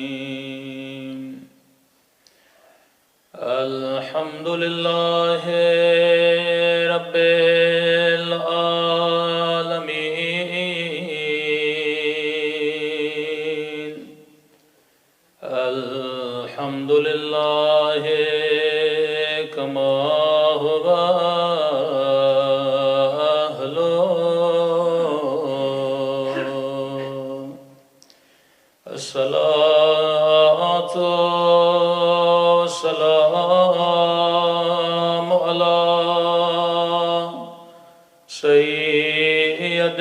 الرحيم الحمد لله رب العالمين الحمد لله كما هو الصلاة والسلام على سيد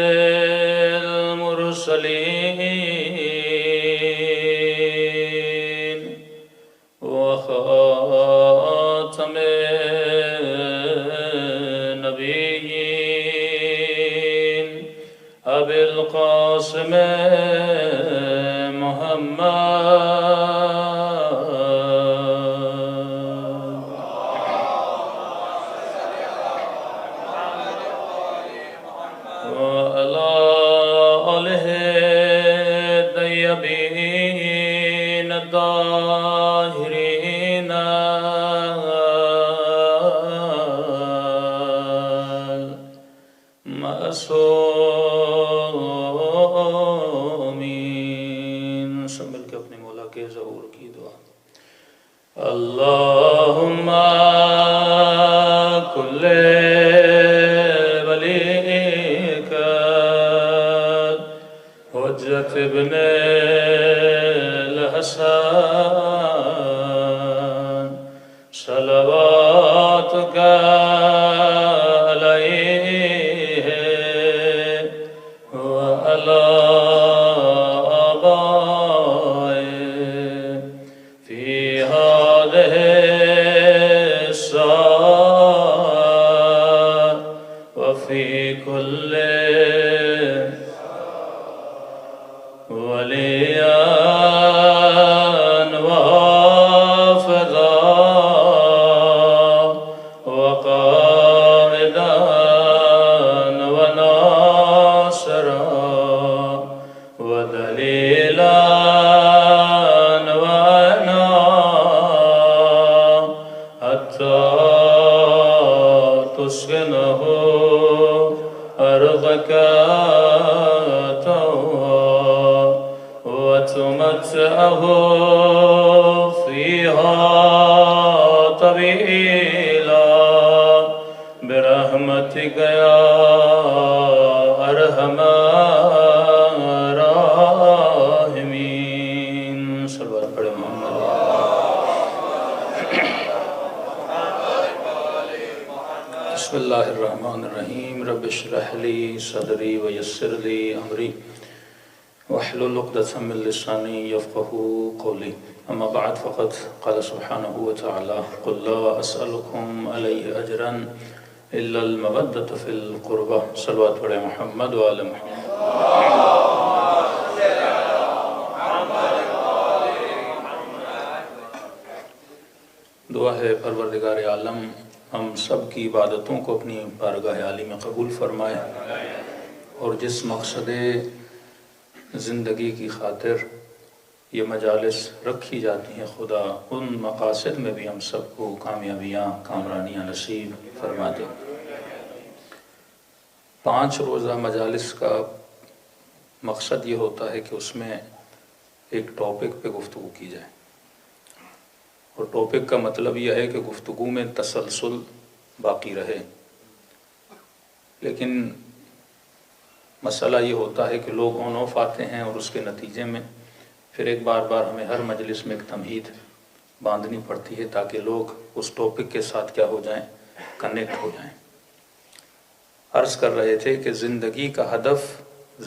المرسلين وخاتم النبيين أبي القاسم وعلى آله الطيبين الطاهرين المعصومين سب مل کے اپنے مولا کے ظہور کی دعا اللہم کل ولیک حجت ابن الحسن صلواتک علیہ وعلی آبائه فی هذه الساعة وفي كل وليا وحافظا وقائدا وناصرا ودليلا وعنا حتى تسكنه أرضك وتمتعه فيها طويلا برحمتك يا أرحم الراحمين صلوات پڑھے محمد بسم اللہ الرحمن الرحیم رب اشرح لي صدری ویسر لي امری واحلل عقدة من لساني يفقهوا قولي اما بعد فقد قال سبحانه وتعالى قل لا اسألكم عليه اجرا الا المودة في القربى صلوات پڑھے محمد وآل محمد دعا ہے پروردگار عالم ہم سب کی عبادتوں کو اپنی بارگاہ عالی میں قبول فرمائے اور جس مقصد زندگی کی خاطر یہ مجالس رکھی جاتی ہیں خدا ان مقاصد میں بھی ہم سب کو کامیابیاں کامرانیاں نصیب فرما دے 5 روزہ مجالس کا مقصد یہ ہوتا ہے کہ اس میں ایک ٹاپک پہ گفتگو کی جائے اور ٹاپک کا مطلب یہ ہے کہ گفتگو میں تسلسل باقی رہے لیکن مسئلہ یہ ہوتا ہے کہ لوگ آن آف آتے ہیں اور اس کے نتیجے میں پھر ایک بار ہمیں ہر مجلس میں ایک تمہید باندھنی پڑتی ہے تاکہ لوگ اس ٹاپک کے ساتھ کیا ہو جائیں کنیکٹ ہو جائیں عرض کر رہے تھے کہ زندگی کا ہدف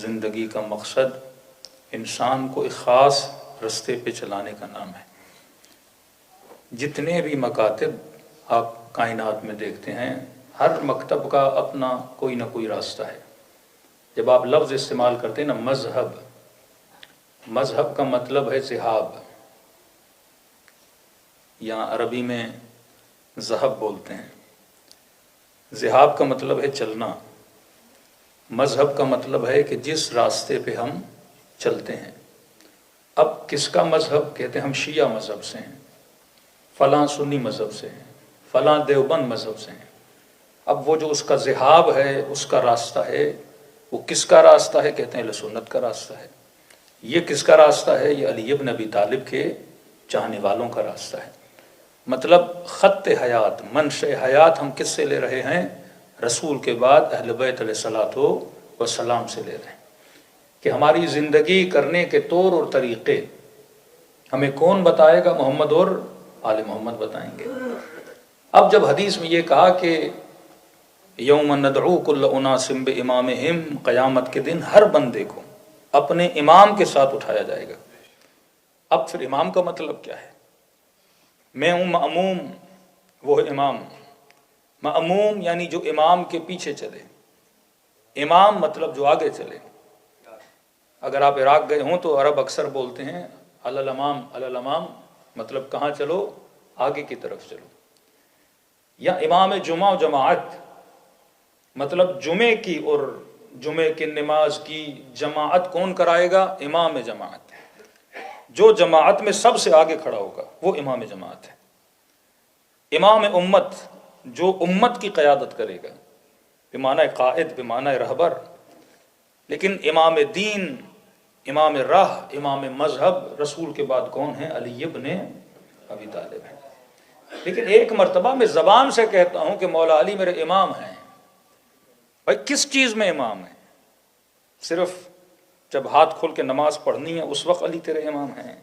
زندگی کا مقصد انسان کو ایک خاص رستے پہ چلانے کا نام ہے جتنے بھی مکاتب آپ کائنات میں دیکھتے ہیں ہر مکتب کا اپنا کوئی نہ کوئی راستہ ہے جب آپ لفظ استعمال کرتے ہیں نا مذہب کا مطلب ہے ذہاب یا عربی میں ذہب بولتے ہیں ذہاب کا مطلب ہے چلنا مذہب کا مطلب ہے کہ جس راستے پہ ہم چلتے ہیں. اب کس کا مذہب؟ کہتے ہیں ہم شیعہ مذہب سے ہیں، فلاں سنی مذہب سے ہیں، فلاں دیوبند مذہب سے ہیں. اب وہ جو اس کا ذہاب ہے، اس کا راستہ ہے، وہ کس کا راستہ ہے؟ کہتے ہیں اہل سنت کا راستہ ہے. یہ کس کا راستہ ہے؟ یہ علی ابن ابی طالب کے چاہنے والوں کا راستہ ہے. مطلب خط حیات، منشأ حیات ہم کس سے لے رہے ہیں؟ رسول کے بعد اہل بیت علیہ الصلوۃ والسلام سے لے رہے ہیں. کہ ہماری زندگی کرنے کے طور اور طریقے ہمیں کون بتائے گا؟ محمد اور آل محمد بتائیں گے. اب جب حدیث میں یہ کہا کہ یوم ندعو کل اناس بامامہم، قیامت کے دن ہر بندے کو اپنے امام کے ساتھ اٹھایا جائے گا. اب پھر امام کا مطلب کیا ہے؟ میں ہوں مأموم، وہ ہے امام. مأموم یعنی جو امام کے پیچھے چلے، امام مطلب جو آگے چلے. اگر آپ عراق گئے ہوں تو عرب اکثر بولتے ہیں علی الامام، علی الامام، مطلب کہاں چلو؟ آگے کی طرف چلو. یا امام جمعہ و جماعت، مطلب جمعے کی اور جمعے کی نماز کی جماعت کون کرائے گا؟ امام جماعت. جو جماعت میں سب سے آگے کھڑا ہوگا وہ امام جماعت ہے. امام امت، جو امت کی قیادت کرے گا، بمعنی قائد، بمعنی رہبر. لیکن امام دین، امام راہ، امام مذہب رسول کے بعد کون ہے؟ علی ابن ابی طالب ہے. لیکن ایک مرتبہ میں زبان سے کہتا ہوں کہ مولا علی میرے امام ہیں. بھائی کس چیز میں امام ہے؟ صرف جب ہاتھ کھول کے نماز پڑھنی ہے اس وقت علی تیرے امام ہیں؟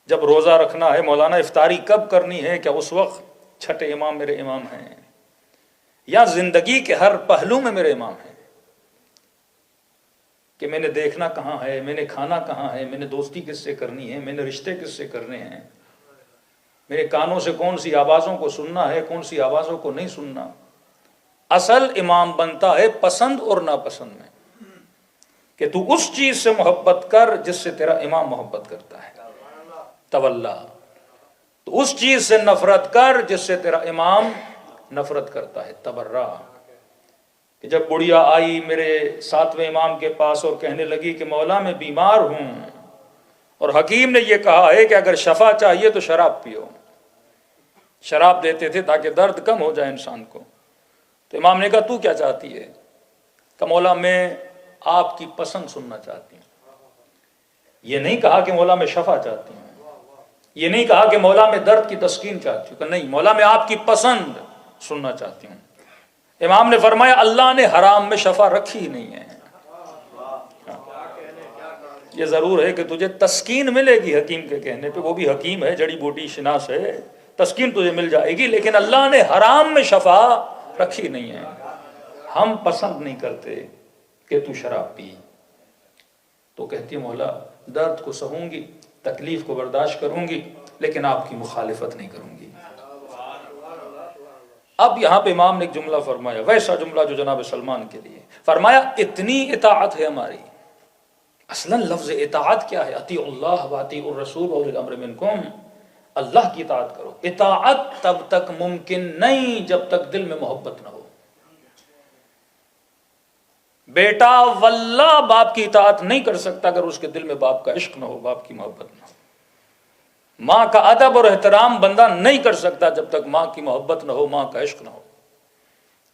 جب روزہ رکھنا ہے، مولانا افطاری کب کرنی ہے، کیا اس وقت چھٹے امام میرے امام ہیں؟ یا زندگی کے ہر پہلو میں میرے امام ہیں؟ کہ میں نے دیکھنا کہاں ہے، میں نے کھانا کہاں ہے، میں نے دوستی کس سے کرنی ہے، میں نے رشتے کس سے کرنے ہیں، میرے کانوں سے کون سی آوازوں کو سننا ہے، کون سی آوازوں کو نہیں سننا. اصل امام بنتا ہے پسند اور ناپسند میں، کہ تو اس چیز سے محبت کر جس سے تیرا امام محبت کرتا ہے، تولا. تو اس چیز سے نفرت کر جس سے تیرا امام نفرت کرتا ہے، تبرا. کہ جب بڑھیا آئی میرے 7ویں امام کے پاس اور کہنے لگی کہ مولا میں بیمار ہوں، اور حکیم نے یہ کہا ہے کہ اگر شفا چاہیے تو شراب پیو. شراب دیتے تھے تاکہ درد کم ہو جائے انسان کو. تو امام نے کہا تو کیا چاہتی ہے؟ کہ مولا میں آپ کی پسند سننا چاہتی ہوں. یہ نہیں کہا کہ مولا میں شفا چاہتی ہوں، یہ نہیں کہا کہ مولا میں درد کی تسکین چاہتی ہوں، کہ نہیں، مولا میں آپ کی پسند سننا چاہتی ہوں. امام نے فرمایا اللہ نے حرام میں شفا رکھی ہی نہیں ہے. یہ ضرور ہے کہ تجھے تسکین ملے گی حکیم کے کہنے پہ، وہ بھی حکیم ہے، جڑی بوٹی شناس ہے، تسکین تجھے مل جائے گی، لیکن اللہ نے حرام میں شفا رکھی نہیں ہے. ہم پسند نہیں کرتے کہ تو شراب پی. تو کہتی ہے مولا درد کو سہوں گی، تکلیف کو برداشت کروں گی، لیکن آپ کی مخالفت نہیں کروں گی. اب یہاں پہ امام نے ایک جملہ فرمایا، ویسا جملہ جو جناب سلمان کے لیے فرمایا، اتنی اطاعت ہے ہماری. اصلاً لفظ اطاعت کیا ہے؟ اطیعوا اللہ واطیعوا الرسول واولی الامر منکم. اللہ کی اطاعت کرو. اطاعت تب تک ممکن نہیں جب تک دل میں محبت نہ ہو. بیٹا واللہ باپ کی اطاعت نہیں کر سکتا اگر اس کے دل میں باپ کا عشق نہ ہو، باپ کی محبت نہ ہو. ماں کا ادب اور احترام بندہ نہیں کر سکتا جب تک ماں کی محبت نہ ہو، ماں کا عشق نہ ہو.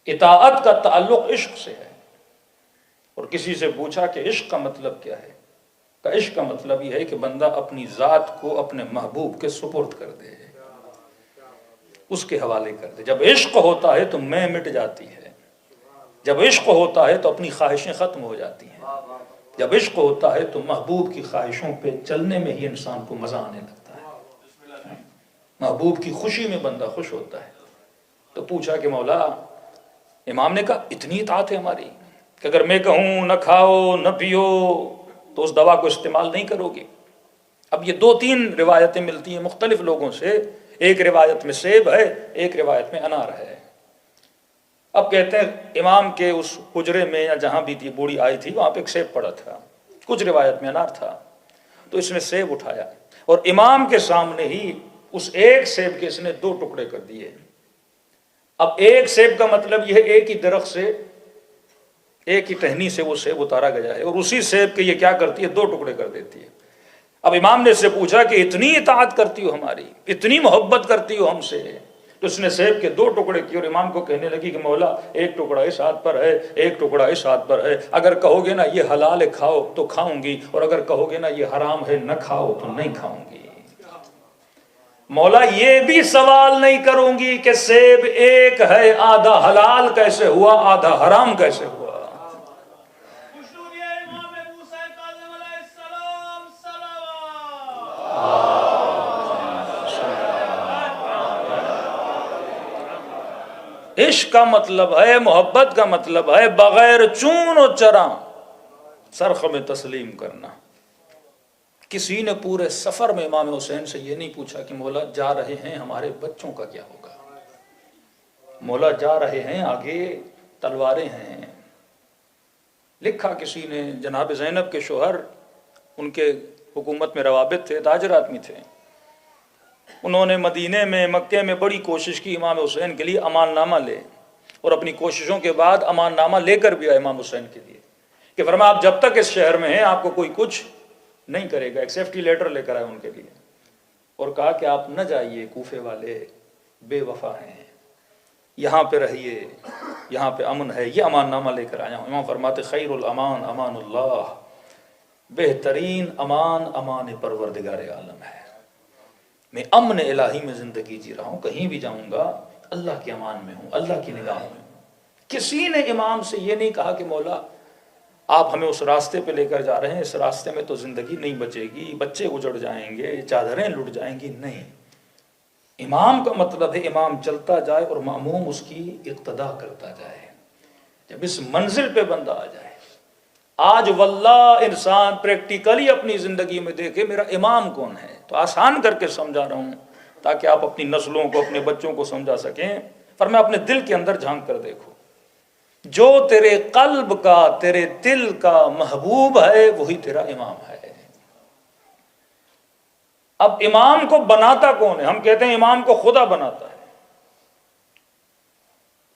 اطاعت کا تعلق عشق سے ہے. اور کسی سے پوچھا کہ عشق کا مطلب کیا ہے؟ کہ عشق کا مطلب یہ ہے کہ بندہ اپنی ذات کو اپنے محبوب کے سپرد کر دے، اس کے حوالے کر دے. جب عشق ہوتا ہے تو میں مٹ جاتی ہے، جب عشق ہوتا ہے تو اپنی خواہشیں ختم ہو جاتی ہیں، جب عشق ہوتا ہے تو محبوب کی خواہشوں پہ چلنے میں ہی انسان کو مزہ آنے لگتا ہے، محبوب کی خوشی میں بندہ خوش ہوتا ہے. تو پوچھا کہ مولا، امام نے کہا اتنی اطاعت ہے ہماری کہ اگر میں کہوں نہ کھاؤ نہ پیو تو اس دوا کو استعمال نہیں کرو گے. اب یہ 2-3 روایتیں ملتی ہیں مختلف لوگوں سے، ایک روایت میں سیب ہے، ایک روایت میں انار ہے. اب کہتے ہیں امام کے اس حجرے میں یا جہاں بھی تھی بوڑھی آئی تھی وہاں پہ ایک سیب پڑا تھا، کچھ روایت میں انار تھا. تو اس نے سیب اٹھایا اور امام کے سامنے ہی اس ایک سیب کے اس نے 2 ٹکڑے کر دیے. اب ایک سیب کا مطلب یہ ہے ایک ہی درخت سے ایک ہی ٹہنی سے وہ سیب اتارا گیا ہے، اور اسی سیب کے یہ کیا کرتی ہے، 2 ٹکڑے کر دیتی ہے۔ اب امام نے اس سے پوچھا کہ اتنی اطاعت کرتی ہو ہماری، اتنی محبت کرتی ہو ہم سے؟ تو اس نے سیب کے 2 ٹکڑے کیے، اور امام کو کہنے لگی کہ مولا 1 ٹکڑا اس ہاتھ پر ہے، 1 ٹکڑا اس ہاتھ پر ہے، اگر کہو گے نا یہ حلال ہے کھاؤ تو کھاؤں گی، اور اگر کہو گے نا یہ حرام ہے نہ کھاؤ تو نہیں کھاؤں گی۔ مولا یہ بھی سوال نہیں کروں گی کہ سیب ایک ہے، آدھا حلال کیسے ہوا، آدھا حرام کیسے ہوا۔ عشق کا مطلب ہے، محبت کا مطلب ہے بغیر چون و چرا سرخ میں تسلیم کرنا۔ کسی نے پورے سفر میں امام حسین سے یہ نہیں پوچھا کہ مولا جا رہے ہیں ہمارے بچوں کا کیا ہوگا، مولا جا رہے ہیں آگے تلواریں ہیں۔ لکھا کسی نے، جناب زینب کے شوہر، ان کے حکومت میں روابط تھے، تاجر آدمی تھے، انہوں نے مدینے میں مکے میں بڑی کوشش کی امام حسین کے لیے امان نامہ لے، اور اپنی کوششوں کے بعد امان نامہ لے کر بھی آئے امام حسین کے لیے کہ فرمایا آپ جب تک اس شہر میں ہیں آپ کو کوئی کچھ نہیں کرے گا، ایک سیفٹی لیٹر لے کر آئے ان کے لیے، اور کہا کہ آپ نہ جائیے، کوفے والے بے وفا ہیں، یہاں پہ رہیے، یہاں پہ امن ہے، یہ امان نامہ لے کر آیا ہوں۔ امام فرماتے خیر الامان امان اللہ، بہترین امان امان پروردگار عالم ہے۔ میں امن الہی میں زندگی جی رہا ہوں، کہیں بھی جاؤں گا اللہ کے امان میں ہوں، اللہ کی نگاہ میں ہوں۔ کسی نے امام سے یہ نہیں کہا کہ مولا آپ ہمیں اس راستے پہ لے کر جا رہے ہیں، اس راستے میں تو زندگی نہیں بچے گی، بچے اجڑ جائیں گے، چادریں لٹ جائیں گی، نہیں۔ امام کا مطلب ہے امام چلتا جائے اور مأموم اس کی اقتدا کرتا جائے۔ جب اس منزل پہ بندہ آ جائے، آج واللہ انسان پریکٹیکلی اپنی زندگی میں دیکھے میرا امام کون ہے، تو آسان کر کے سمجھا رہا ہوں تاکہ آپ اپنی نسلوں کو، اپنے بچوں کو سمجھا سکیں۔ پر میں اپنے دل کے اندر جھانک کر دیکھو، جو تیرے قلب کا، تیرے دل کا محبوب ہے وہی تیرا امام ہے۔ اب امام کو بناتا کون ہے؟ ہم کہتے ہیں امام کو خدا بناتا ہے،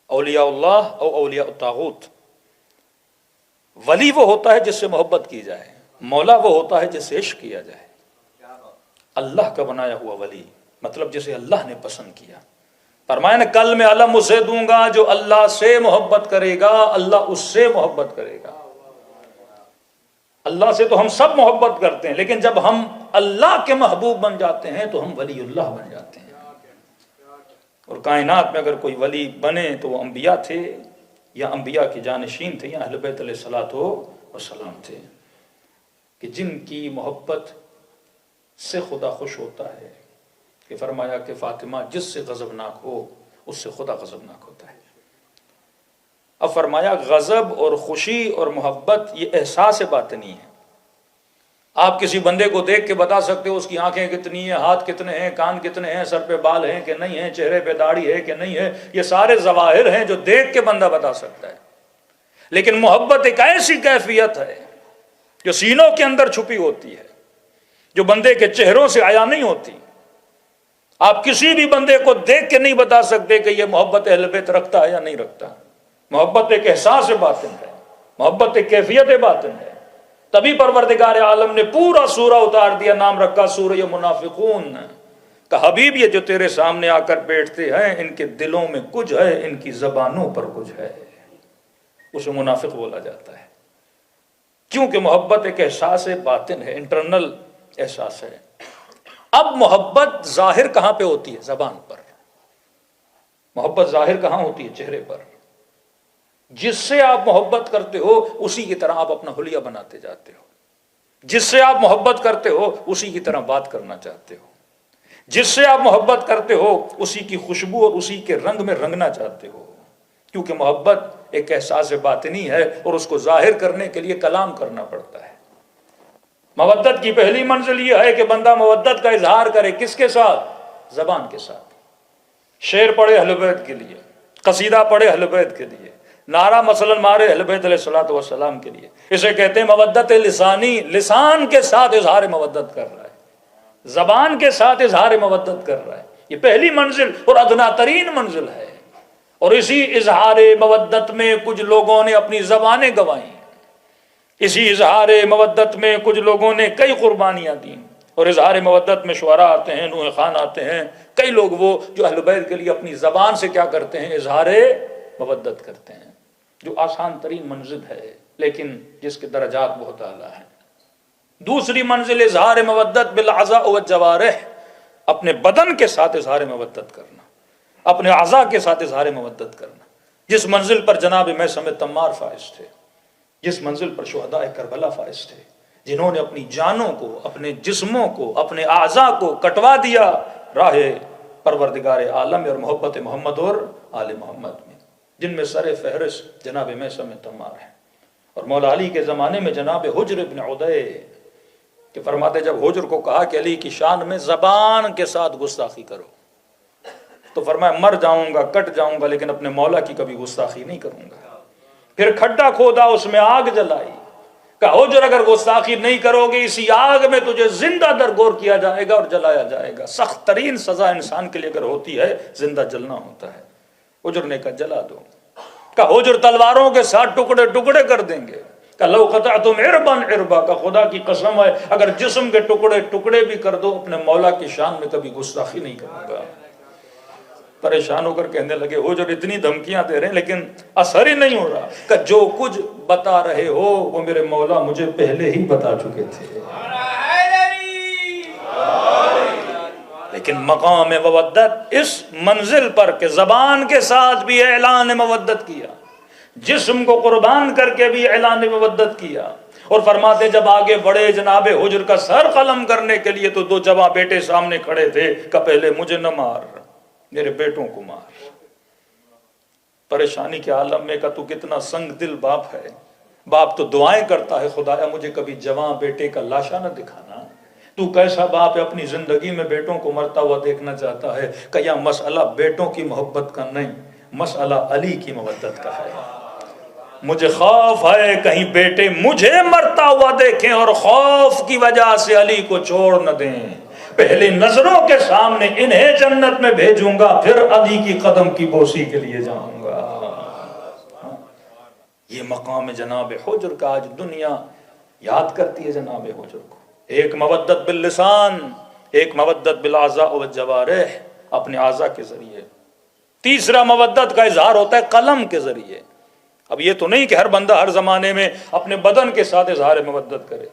اولیاء اللہ او اولیاء الطاغوت۔ ولی وہ ہوتا ہے جس سے محبت کی جائے، مولا وہ ہوتا ہے جس سے عشق کیا جائے۔ اللہ کا بنایا ہوا ولی مطلب جسے اللہ نے پسند کیا۔ فرمایا نا کل میں علم اسے دوں گا جو اللہ سے محبت کرے گا، اللہ اس سے محبت کرے گا۔ اللہ سے تو ہم سب محبت کرتے ہیں، لیکن جب ہم اللہ کے محبوب بن جاتے ہیں تو ہم ولی اللہ بن جاتے ہیں۔ اور کائنات میں اگر کوئی ولی بنے تو وہ انبیاء تھے، یا انبیاء کی جانشین تھے، یا اہل بیت علیہ الصلوۃ والسلام تھے، کہ جن کی محبت سے خدا خوش ہوتا ہے، کہ فرمایا کہ فاطمہ جس سے غضبناک ہو اس سے خدا غضبناک ہوتا ہے۔ اب فرمایا غضب اور خوشی اور محبت یہ احساس باطنی ہے۔ آپ کسی بندے کو دیکھ کے بتا سکتے ہو اس کی آنکھیں کتنی ہیں، ہاتھ کتنے ہیں، کان کتنے ہیں، سر پہ بال ہیں کہ نہیں ہیں، چہرے پہ داڑھی ہے کہ نہیں ہے، یہ سارے ظواہر ہیں جو دیکھ کے بندہ بتا سکتا ہے۔ لیکن محبت ایک ایسی کیفیت ہے جو سینوں کے اندر چھپی ہوتی ہے، جو بندے کے چہروں سے عیاں نہیں ہوتی۔ آپ کسی بھی بندے کو دیکھ کے نہیں بتا سکتے کہ یہ محبت اہل بیت رکھتا ہے یا نہیں رکھتا۔ محبت ایک احساس باطن ہے، محبت ایک کیفیت باطن ہے۔ تبھی پروردگار عالم نے پورا سورہ اتار دیا، نام رکھا سورہ منافقون کہ حبیب یہ جو تیرے سامنے آ کر بیٹھتے ہیں ان کے دلوں میں کچھ ہے، ان کی زبانوں پر کچھ ہے، اسے منافق بولا جاتا ہے، کیونکہ محبت ایک احساس باطن ہے، انٹرنل احساس ہے۔ اب محبت ظاہر کہاں پہ ہوتی ہے؟ زبان پر۔ محبت ظاہر کہاں ہوتی ہے؟ چہرے پر۔ جس سے آپ محبت کرتے ہو اسی کی طرح آپ اپنا حلیہ بناتے جاتے ہو، جس سے آپ محبت کرتے ہو اسی کی طرح بات کرنا چاہتے ہو، جس سے آپ محبت کرتے ہو اسی کی خوشبو اور اسی کے رنگ میں رنگنا چاہتے ہو، کیونکہ محبت ایک احساس باطنی ہے اور اس کو ظاہر کرنے کے لیے کلام کرنا پڑتا ہے۔ محبت کی پہلی منزل یہ ہے کہ بندہ محبت کا اظہار کرے، کس کے ساتھ؟ زبان کے ساتھ۔ شعر پڑھے اہل بیت کے لیے، قصیدہ پڑھے اہل بیت کے لیے، نعرہ مثلا مارے اہل بیت علیہ الصلوۃ والسلام کے لیے، اسے کہتے ہیں مودت لسانی۔ لسان کے ساتھ اظہار محبت کر رہا ہے، زبان کے ساتھ اظہار محبت کر رہا ہے، یہ پہلی منزل اور ادنا ترین منزل ہے۔ اور اسی اظہار مودت میں کچھ لوگوں نے اپنی زبانیں گنوائیں، اسی اظہار مودت میں کچھ لوگوں نے کئی قربانیاں دیں، اور اظہار مودت میں شعراء آتے ہیں، نوح خان آتے ہیں، کئی لوگ وہ جو اہل بیت کے لیے اپنی زبان سے کیا کرتے ہیں، اظہار مودت کرتے ہیں، جو آسان ترین منزل ہے لیکن جس کے درجات بہت اعلیٰ ہیں۔ دوسری منزل اظہار مودت بالاعضاء والجوارح، اپنے بدن کے ساتھ اظہار مودت کرنا، اپنے اعضاء کے ساتھ اظہار مودت کرنا، جس منزل پر جناب میثم تمار فائز تھے، جس منزل پر شہداء کربلا فائز تھے، جنہوں نے اپنی جانوں کو، اپنے جسموں کو، اپنے اعضاء کو کٹوا دیا راہ پروردگار عالم اور محبت محمد اور آل محمد میں، جن میں سر فہرست جناب میثم تمار ہیں۔ اور مولا علی کے زمانے میں جناب حجر ابن عدی کہ فرماتے جب حجر کو کہا کہ علی کی شان میں زبان کے ساتھ گستاخی کرو، تو فرمایا مر جاؤں گا، کٹ جاؤں گا، لیکن اپنے مولا کی کبھی گستاخی نہیں کروں گا۔ پھر کھڈا کھودا، اس میں آگ جلائی، کہا حجر اگر گستاخی نہیں کرو گے اسی آگ میں تجھے زندہ درگور کیا جائے گا اور جلایا جائے گا۔ سخت ترین سزا انسان کے لیے اگر ہوتی ہے زندہ جلنا ہوتا ہے۔ حجر نے کہا جلا دو، کہا حجر تلواروں کے ساتھ ٹکڑے ٹکڑے کر دیں گے، کہا لو قطعتم عربا عربا، کا خدا کی قسم ہے اگر جسم کے ٹکڑے ٹکڑے بھی کر دو اپنے مولا کی شان میں کبھی گستاخی نہیں کروں گا۔ پریشان ہو کر کہنے لگے حجر اتنی دھمکیاں دے رہے ہیں لیکن اثر ہی نہیں ہو رہا، کہ جو کچھ بتا رہے ہو وہ میرے مولا مجھے پہلے ہی بتا چکے تھے۔ لیکن مقام مودت اس منزل پر کہ زبان کے ساتھ بھی اعلان مودت کیا، جسم کو قربان کر کے بھی اعلان مودت کیا، اور فرماتے جب آگے بڑے جناب حجر کا سر قلم کرنے کے لیے تو دو جواں بیٹے سامنے کھڑے تھے، کہ پہلے مجھے نہ مار، میرے بیٹوں کو مار۔ پریشانی کے عالم میں کہ تو کتنا سنگ دل باپ ہے، باپ تو دعائیں کرتا ہے خدایا مجھے کبھی جوان بیٹے کا لاشا نہ دکھانا، تو کیسا باپ ہے اپنی زندگی میں بیٹوں کو مرتا ہوا دیکھنا چاہتا ہے، کہ یہ مسئلہ بیٹوں کی محبت کا نہیں، مسئلہ علی کی محبت کا ہے۔ مجھے خوف ہے کہیں بیٹے مجھے مرتا ہوا دیکھیں اور خوف کی وجہ سے علی کو چھوڑ نہ دیں، پہلے نظروں کے سامنے انہیں جنت میں بھیجوں گا پھر علی کی قدم کی بوسی کے لیے جاؤں گا۔ یہ مقام جناب حجر کا آج دنیا یاد کرتی ہے جناب حجر کو۔ ایک مودت باللسان، ایک مودت بالاعضاء والجوارح، اپنے اعضاء کے ذریعے۔ تیسرا مودت کا اظہار ہوتا ہے قلم کے ذریعے۔ اب یہ تو نہیں کہ ہر بندہ ہر زمانے میں اپنے بدن کے ساتھ اظہار مودت کرے،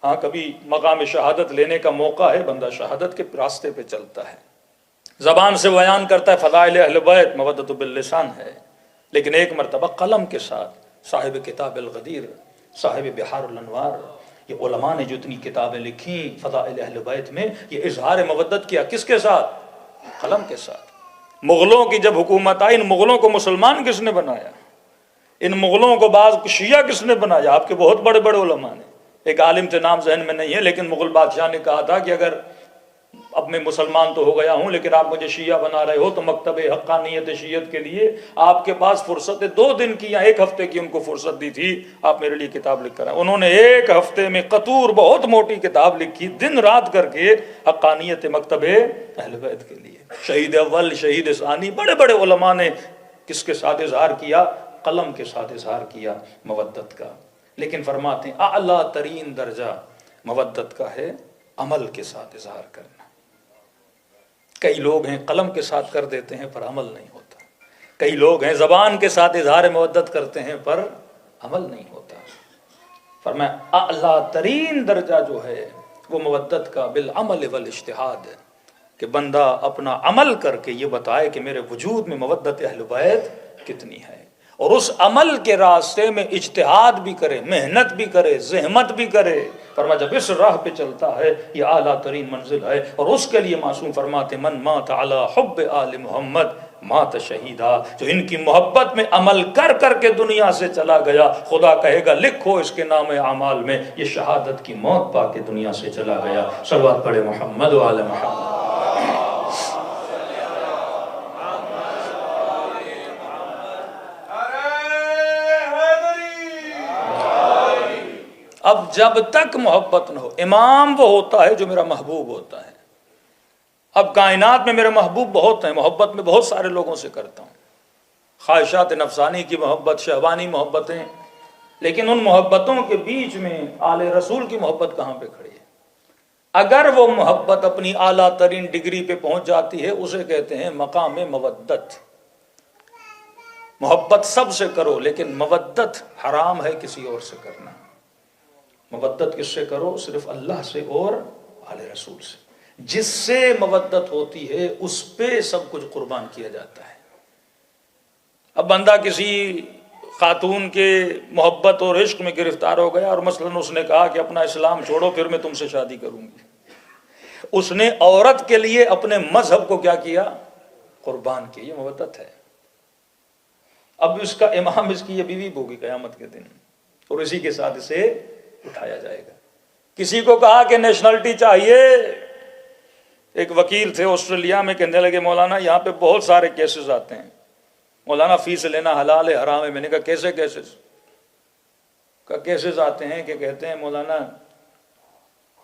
ہاں کبھی مقام شہادت لینے کا موقع ہے بندہ شہادت کے راستے پہ چلتا ہے، زبان سے بیان کرتا ہے فضائل اہل بیت، مودت باللسان ہے، لیکن ایک مرتبہ قلم کے ساتھ صاحب کتاب الغدیر، صاحب بحار الانوار، یہ علماء نے جو اتنی کتابیں لکھی فضائل اہل بیت میں، یہ اظہار مودت کیا کس کے ساتھ؟ قلم کے ساتھ۔ مغلوں کی جب حکومت آئی، ان مغلوں کو مسلمان کس نے بنایا؟ ان مغلوں کو بعض شیعہ کس نے بنایا؟ آپ کے بہت بڑے بڑے علماء نے، ایک عالم تھے نام ذہن میں نہیں ہے، لیکن مغل بادشاہ نے کہا تھا کہ اگر اب میں مسلمان تو ہو گیا ہوں لیکن آپ مجھے شیعہ بنا رہے ہو تو مکتب حقانیت شیعت کے لیے آپ کے پاس فرصت ہے، 2 دن کی یا 1 ہفتے کی ان کو فرصت دی تھی، آپ میرے لیے کتاب لکھ کر آئے۔ انہوں نے 1 ہفتے میں قطور بہت موٹی کتاب لکھی، دن رات کر کے، حقانیت مکتب اہل بیت کے لیے۔ شہید اول، شہید ثانی، بڑے بڑے علماء نے کس کے ساتھ اظہار کیا؟ قلم کے ساتھ اظہار کیا مودت کا۔ لیکن فرماتے ہیں اعلیٰ ترین درجہ مودت کا ہے عمل کے ساتھ اظہار کرنا۔ کئی لوگ ہیں قلم کے ساتھ کر دیتے ہیں پر عمل نہیں ہوتا، کئی لوگ ہیں زبان کے ساتھ اظہار مودت کرتے ہیں پر عمل نہیں ہوتا۔ فرمایا اعلیٰ ترین درجہ جو ہے وہ مودت کا بالعمل والاجتہاد ہے، کہ بندہ اپنا عمل کر کے یہ بتائے کہ میرے وجود میں مودت اہل بیت کتنی ہے، اور اس عمل کے راستے میں اجتہاد بھی کرے، محنت بھی کرے، زحمت بھی کرے۔ فرمایا جب اس راہ پہ چلتا ہے یہ اعلیٰ ترین منزل ہے، اور اس کے لیے معصوم فرماتے من مات علی حب آل محمد مات شہیدہ، جو ان کی محبت میں عمل کر کر کے دنیا سے چلا گیا، خدا کہے گا لکھو اس کے نام اعمال میں یہ شہادت کی موت پا کے دنیا سے چلا گیا۔ صلوات پڑھے محمد و آل محمد۔ اب جب تک محبت نہ ہو، امام وہ ہوتا ہے جو میرا محبوب ہوتا ہے۔ اب کائنات میں میرے محبوب بہت ہیں، محبت میں بہت سارے لوگوں سے کرتا ہوں، خواہشات نفسانی کی محبت، شہوانی محبتیں، لیکن ان محبتوں کے بیچ میں آل رسول کی محبت کہاں پہ کھڑی ہے؟ اگر وہ محبت اپنی اعلیٰ ترین ڈگری پہ پہنچ جاتی ہے اسے کہتے ہیں مقام مودت۔ محبت سب سے کرو لیکن مودت حرام ہے کسی اور سے کرنا۔ مودت کس سے کرو؟ صرف اللہ سے اور آل رسول سے۔ جس سے مودت ہوتی ہے اس پہ سب کچھ قربان کیا جاتا ہے۔ اب بندہ کسی خاتون کے محبت اور عشق میں گرفتار ہو گیا اور مثلاً اس نے کہا کہ اپنا اسلام چھوڑو پھر میں تم سے شادی کروں گی، اس نے عورت کے لیے اپنے مذہب کو کیا کیا؟ قربان کیا۔ یہ مودت ہے۔ اب اس کا امام اس کی یہ بیوی ہوگی قیامت کے دن، اور اسی کے ساتھ اسے اٹھایا جائے گا۔ کسی کو کہا کہ نیشنلٹی چاہیے، ایک وکیل تھے آسٹریلیا میں، کہنے لگے مولانا یہاں پہ بہت سارے کیسز آتے ہیں، مولانا فیس لینا حلال ہے حرام ہے؟ میں نے کہا کیسے کیسز؟ کا کیسز آتے ہیں کہ کہتے ہیں مولانا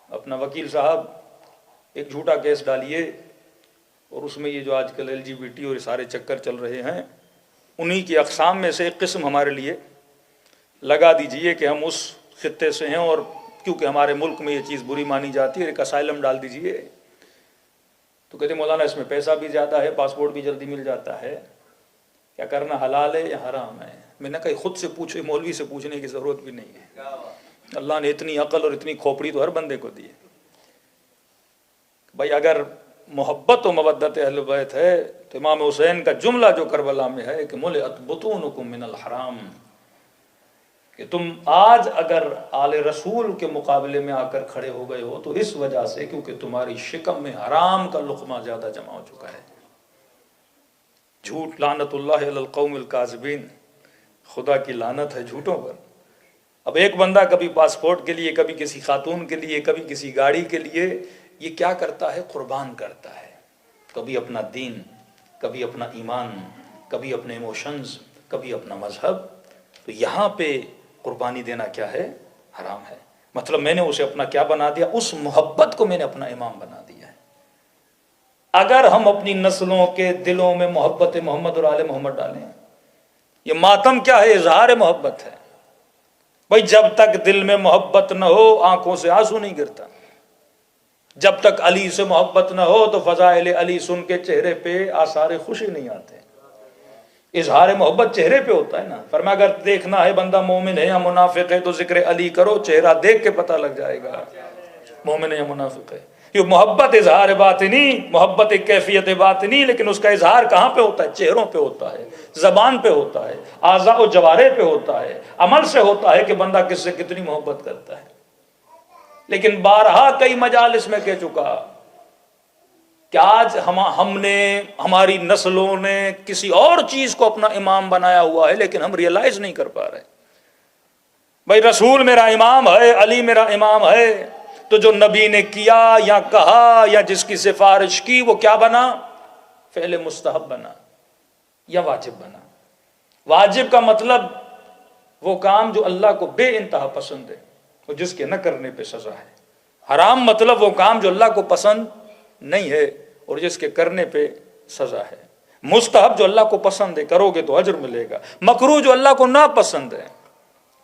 اپنا وکیل صاحب ایک جھوٹا کیس ڈالیے اور اس میں یہ جو آج کل LGBT اور سارے چکر چل رہے ہیں انہی کی اقسام میں سے ایک قسم ہمارے لیے لگا دیجئے کہ ہم اس خطے سے ہیں اور کیونکہ ہمارے ملک میں یہ چیز بری مانی جاتی ہے، ایک اسائلم ڈال دیجئے۔ تو کہتے مولانا اس میں پیسہ بھی زیادہ ہے، پاسپورٹ بھی جلدی مل جاتا ہے، کیا کرنا حلال ہے یا حرام ہے؟ میں نے کہا خود سے پوچھے، مولوی سے پوچھنے کی ضرورت بھی نہیں ہے۔ اللہ نے اتنی عقل اور اتنی کھوپڑی تو ہر بندے کو دی ہے۔ بھائی اگر محبت و مودت اہل بیت ہے تو امام حسین کا جملہ جو کربلا میں ہے کہ ملئت بطونکم من الحرام، کہ تم آج اگر آل رسول کے مقابلے میں آ کر کھڑے ہو گئے ہو تو اس وجہ سے کیونکہ تمہاری شکم میں حرام کا لقمہ زیادہ جمع ہو چکا ہے۔ جھوٹ، لعنت اللہ علی القوم الکاذبین، خدا کی لعنت ہے جھوٹوں پر۔ اب ایک بندہ کبھی پاسپورٹ کے لیے، کبھی کسی خاتون کے لیے، کبھی کسی گاڑی کے لیے یہ کیا کرتا ہے؟ قربان کرتا ہے، کبھی اپنا دین، کبھی اپنا ایمان، کبھی اپنے ایموشنز، کبھی اپنا مذہب۔ تو یہاں پہ قربانی دینا کیا ہے؟ حرام ہے۔ مطلب میں نے اسے اپنا کیا بنا دیا؟ اس محبت کو میں نے اپنا امام بنا دیا ہے۔ اگر ہم اپنی نسلوں کے دلوں میں محبت محمد اور آل محمد ڈالیں، یہ ماتم کیا ہے؟ اظہار محبت ہے۔ بھائی جب تک دل میں محبت نہ ہو آنکھوں سے آنسو نہیں گرتا، جب تک علی سے محبت نہ ہو تو فضائل علی سن کے چہرے پہ آثار خوشی نہیں آتے۔ اظہار محبت چہرے پہ ہوتا ہے نا۔ فرمایا اگر دیکھنا ہے بندہ مومن ہے یا منافق ہے تو ذکر علی کرو، چہرہ دیکھ کے پتہ لگ جائے گا مومن ہے یا منافق ہے۔ یہ محبت اظہار باطنی، محبت ایک کیفیت باطنی، لیکن اس کا اظہار کہاں پہ ہوتا ہے؟ چہروں پہ ہوتا ہے، زبان پہ ہوتا ہے، اعضاء و جوارح پہ ہوتا ہے، عمل سے ہوتا ہے کہ بندہ کس سے کتنی محبت کرتا ہے۔ لیکن بارہا کئی مجالس میں کہہ چکا کہ آج ہم نے، ہماری نسلوں نے کسی اور چیز کو اپنا امام بنایا ہوا ہے لیکن ہم ریئلائز نہیں کر پا رہے۔ بھائی رسول میرا امام ہے، علی میرا امام ہے، تو جو نبی نے کیا یا کہا یا جس کی سفارش کی وہ کیا بنا؟ فعل مستحب بنا یا واجب بنا۔ واجب کا مطلب وہ کام جو اللہ کو بے انتہا پسند ہے اور جس کے نہ کرنے پہ سزا ہے۔ حرام مطلب وہ کام جو اللہ کو پسند نہیں ہے اور جس کے کرنے پہ سزا ہے۔ مستحب جو اللہ کو پسند ہے کرو گے تو اجر ملے گا، مکروہ جو اللہ کو نہ پسند ہے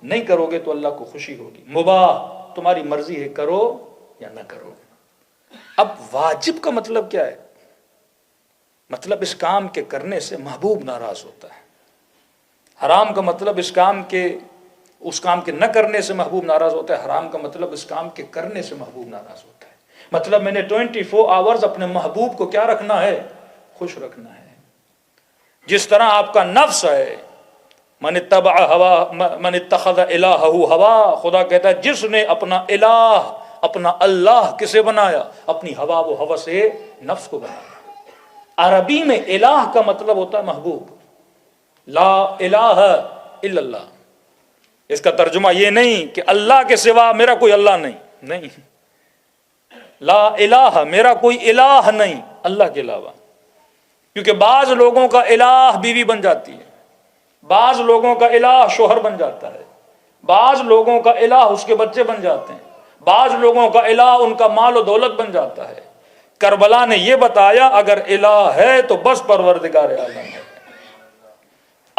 نہیں کرو گے تو اللہ کو خوشی ہوگی۔ مباح تمہاری مرضی ہے کرو یا نہ کرو۔ اب واجب کا مطلب کیا ہے؟ مطلب اس کام کے کرنے سے محبوب ناراض ہوتا ہے۔ حرام کا مطلب اس کام کے نہ کرنے سے محبوب ناراض ہوتا ہے، حرام کا مطلب اس کام کے کرنے سے محبوب ناراض ہوتا ہے۔ مطلب میں نے 24 آورز اپنے محبوب کو کیا رکھنا ہے؟ خوش رکھنا ہے۔ جس طرح آپ کا نفس ہے، من اتخذ الہہ ہوا، خدا کہتا ہے جس نے اپنا الہ، اپنا اللہ کسے بنایا؟ اپنی ہوا و ہوس نفس کو بنایا۔ عربی میں الہ کا مطلب ہوتا ہے محبوب۔ لا الہ الا اللہ، اس کا ترجمہ یہ نہیں کہ اللہ کے سوا میرا کوئی اللہ نہیں، لا الہ میرا کوئی الہ نہیں اللہ کے علاوہ۔ کیونکہ بعض لوگوں کا الہ بیوی بن جاتی ہے، بعض لوگوں کا الہ شوہر بن جاتا ہے، بعض لوگوں کا الہ اس کے بچے بن جاتے ہیں، بعض لوگوں کا الہ ان کا مال و دولت بن جاتا ہے۔ کربلا نے یہ بتایا اگر الہ ہے تو بس پروردگار عالم ہے۔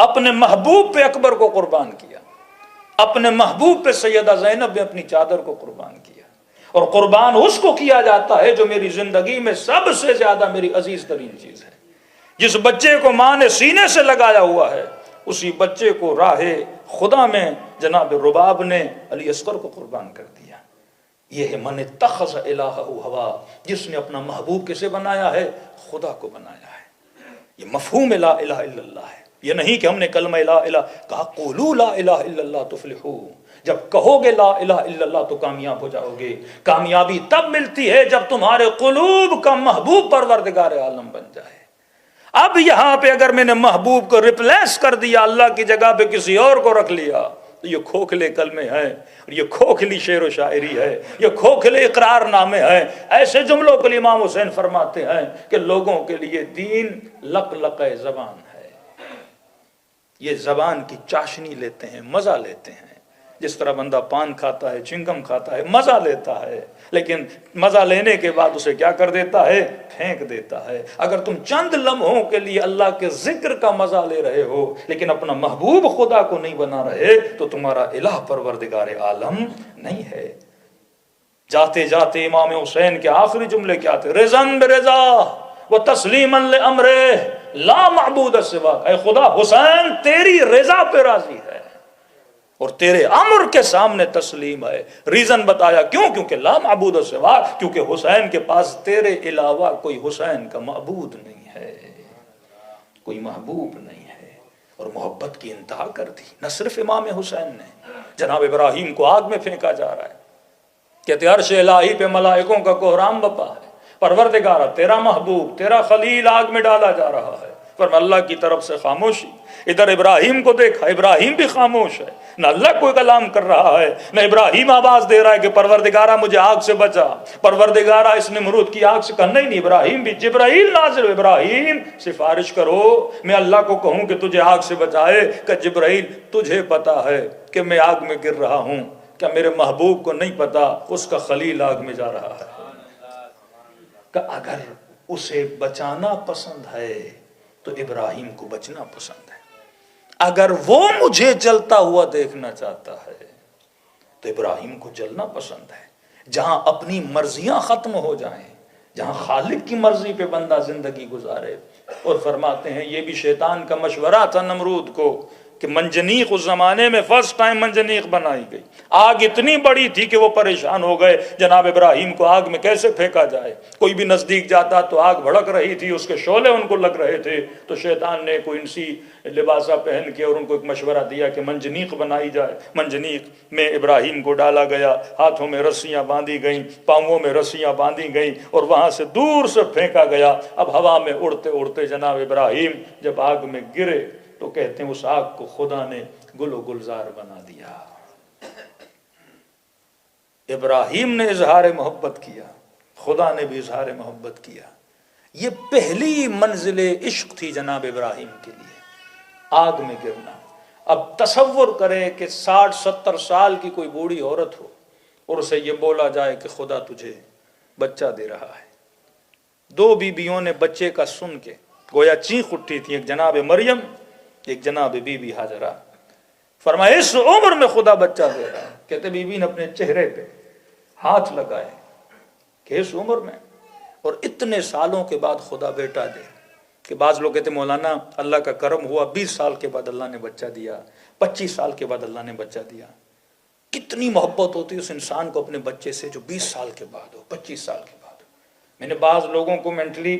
اپنے محبوب پہ اکبر کو قربان کیا، اپنے محبوب پہ سیدہ زینب نے اپنی چادر کو قربان کیا، اور قربان اس کو کیا جاتا ہے جو میری زندگی میں سب سے زیادہ میری عزیز ترین چیز ہے۔ جس بچے کو ماں نے سینے سے لگایا ہوا ہے، اسی بچے کو راہ خدا میں جناب رباب نے علی اصغر کو قربان کر دیا۔ یہ ہے من اتخذ الہہ ہوا، جس نے اپنا محبوب کسے بنایا ہے؟ خدا کو بنایا ہے۔ یہ مفہوم لا الہ الا اللہ ہے۔ یہ نہیں کہ ہم نے کلمہ لا الہ کہا، قولوا لا الہ الا اللہ تفلحوا، جب کہو گے لا الہ الا اللہ تو کامیاب ہو جاؤ گے۔ کامیابی تب ملتی ہے جب تمہارے قلوب کا محبوب پروردگار عالم بن جائے۔ اب یہاں پہ اگر میں نے محبوب کو ریپلیس کر دیا، اللہ کی جگہ پہ کسی اور کو رکھ لیا، تو یہ کھوکھلے کلمے ہیں، اور یہ کھوکھلی شعر و شاعری ہے، یہ کھوکھلے اقرار نامے ہیں۔ ایسے جملوں کے لیے امام حسین فرماتے ہیں کہ لوگوں کے لیے دین لق لق زبان ہے، یہ زبان کی چاشنی لیتے ہیں، مزہ لیتے ہیں، جس طرح بندہ پان کھاتا ہے، چنگم کھاتا ہے، مزہ لیتا ہے، لیکن مزہ لینے کے بعد اسے کیا کر دیتا ہے؟ پھینک دیتا ہے۔ اگر تم چند لمحوں کے لیے اللہ کے ذکر کا مزہ لے رہے ہو لیکن اپنا محبوب خدا کو نہیں بنا رہے تو تمہارا الہ پروردگار عالم نہیں ہے۔ جاتے جاتے امام حسین کے آخری جملے کیا تھے؟ رضن برضا و تسلیما لامرہ لا معبود سوا، اے خدا حسین تیری رضا پہ راضی ہے اور تیرے امر کے سامنے تسلیم ہے۔ ریزن بتایا کیوں؟ کیونکہ لا معبود سوا، کیونکہ حسین کے پاس تیرے علاوہ کوئی حسین کا معبود نہیں ہے، کوئی محبوب نہیں ہے۔ اور محبت کی انتہا کر دی۔ نہ صرف امام حسین نے، جناب ابراہیم کو آگ میں پھینکا جا رہا ہے، کہتے عرش الہی پہ ملائکوں کا کوہرام بپا ہے، پروردگارہ تیرا محبوب تیرا خلیل آگ میں ڈالا جا رہا ہے، پر اللہ کی طرف سے خاموشی۔ ادھر ابراہیم کو دیکھا، ابراہیم بھی خاموش ہے، نہ اللہ کوئی کلام کر رہا ہے، نہ ابراہیم آواز دے رہا ہے کہ پروردگارہ مجھے آگ سے بچا، پروردگارہ اس نمرود کی آگ سے کہا نہیں، ابراہیم بھی جبرائیل نازل، ابراہیم سفارش کرو میں اللہ کو کہوں کہ تجھے آگ سے بچائے، کہ جبرائیل تجھے پتا ہے کہ میں آگ میں گر رہا ہوں، کیا میرے محبوب کو نہیں پتا اس کا خلیل آگ میں جا رہا ہے؟ کہ اگر اسے بچانا پسند ہے تو ابراہیم کو بچنا پسند ہے، اگر وہ مجھے جلتا ہوا دیکھنا چاہتا ہے تو ابراہیم کو جلنا پسند ہے۔ جہاں اپنی مرضیاں ختم ہو جائیں، جہاں خالق کی مرضی پہ بندہ زندگی گزارے۔ اور فرماتے ہیں یہ بھی شیطان کا مشورہ تھا نمرود کو کہ منجنیق اس زمانے میں فرسٹ ٹائم منجنیق بنائی گئی، آگ اتنی بڑی تھی کہ وہ پریشان ہو گئے جناب ابراہیم کو آگ میں کیسے پھینکا جائے۔ کوئی بھی نزدیک جاتا تو آگ بھڑک رہی تھی، اس کے شعلے ان کو لگ رہے تھے، تو شیطان نے کوئی انسی لباسہ پہن کے اور ان کو ایک مشورہ دیا کہ منجنیق بنائی جائے۔ منجنیق میں ابراہیم کو ڈالا گیا، ہاتھوں میں رسیاں باندھی گئیں، پاؤں میں رسیاں باندھی گئیں، اور وہاں سے دور سے پھینکا گیا۔ اب ہوا میں اڑتے اڑتے جناب ابراہیم جب آگ میں گرے تو کہتے ہیں اس آگ کو خدا نے گل و گلزار بنا دیا۔ ابراہیم نے اظہار محبت کیا، خدا نے بھی اظہار محبت کیا۔ یہ پہلی منزل عشق تھی جناب ابراہیم کے لیے، آگ میں گرنا۔ اب تصور کریں کہ 60-70 سال کی کوئی بوڑھی عورت ہو اور اسے یہ بولا جائے کہ خدا تجھے بچہ دے رہا ہے۔ دو بیویوں نے بچے کا سن کے گویا چیخ اٹھی تھی، ایک جناب مریم ایک جناب بی بی ہاجرہ۔ فرمایا اس عمر میں خدا بچہ دے رہا ہے۔ کہتے بی بی نے اپنے چہرے پہ ہاتھ لگائے کہ اس عمر میں اور اتنے سالوں کے بعد خدا بیٹا دے۔ کہ بعض لوگ کہتے مولانا اللہ کا کرم ہوا 20 سال کے بعد اللہ نے بچہ دیا، 25 سال کے بعد اللہ نے بچہ دیا۔ کتنی محبت ہوتی ہے اس انسان کو اپنے بچے سے جو 20 سال کے بعد ہو، 25 سال کے بعد ہو۔ میں نے بعض لوگوں کو مینٹلی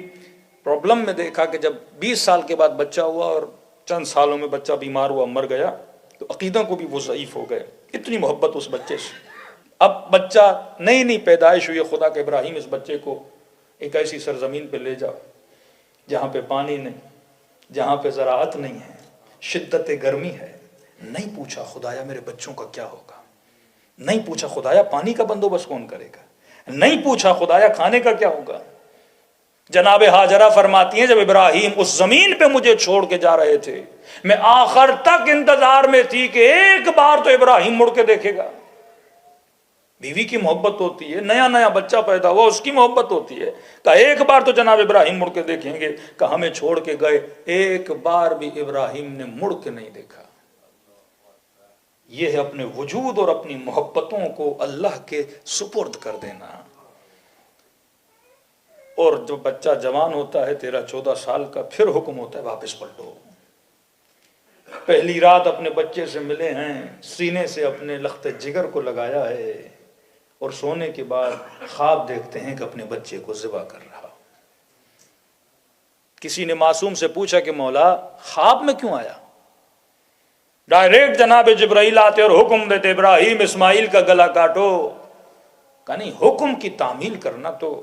پرابلم میں دیکھا کہ جب 20 سال کے بعد بچہ ہوا اور چند سالوں میں بچہ بیمار ہوا مر گیا تو عقیدہ کو بھی وہ ضعیف ہو گئے، اتنی محبت اس بچے سے۔ اب بچہ نئی پیدائش ہوئی، خدا کے ابراہیم اس بچے کو ایک ایسی سرزمین پہ لے جاؤ جہاں پہ پانی نہیں، جہاں پہ زراعت نہیں ہے، شدت گرمی ہے۔ نہیں پوچھا خدایا میرے بچوں کا کیا ہوگا، نہیں پوچھا خدایا پانی کا بندوبست کون کرے گا، نہیں پوچھا خدایا کھانے کا کیا ہوگا۔ جناب ہاجرہ فرماتی ہیں جب ابراہیم اس زمین پہ مجھے چھوڑ کے جا رہے تھے میں آخر تک انتظار میں تھی کہ ایک بار تو ابراہیم مڑ کے دیکھے گا، بیوی کی محبت ہوتی ہے، نیا نیا بچہ پیدا ہوا اس کی محبت ہوتی ہے. کہا ایک بار تو جناب ابراہیم مڑ کے دیکھیں گے. کہا ہمیں چھوڑ کے گئے، ایک بار بھی ابراہیم نے مڑ کے نہیں دیکھا. یہ ہے اپنے وجود اور اپنی محبتوں کو اللہ کے سپرد کر دینا. اور جو بچہ جوان ہوتا ہے 13-14 سال کا، پھر حکم ہوتا ہے واپس پلٹو. پہلی رات اپنے بچے سے ملے ہیں، سینے سے اپنے لخت جگر کو لگایا ہے، اور سونے کے بعد خواب دیکھتے ہیں کہ اپنے بچے کو ذبح کر رہا. کسی نے معصوم سے پوچھا کہ مولا خواب میں کیوں آیا؟ ڈائریکٹ جناب جبرائیل آتے اور حکم دیتے ابراہیم اسماعیل کا گلا کاٹو. کہا نہیں، حکم کی تعمیل کرنا تو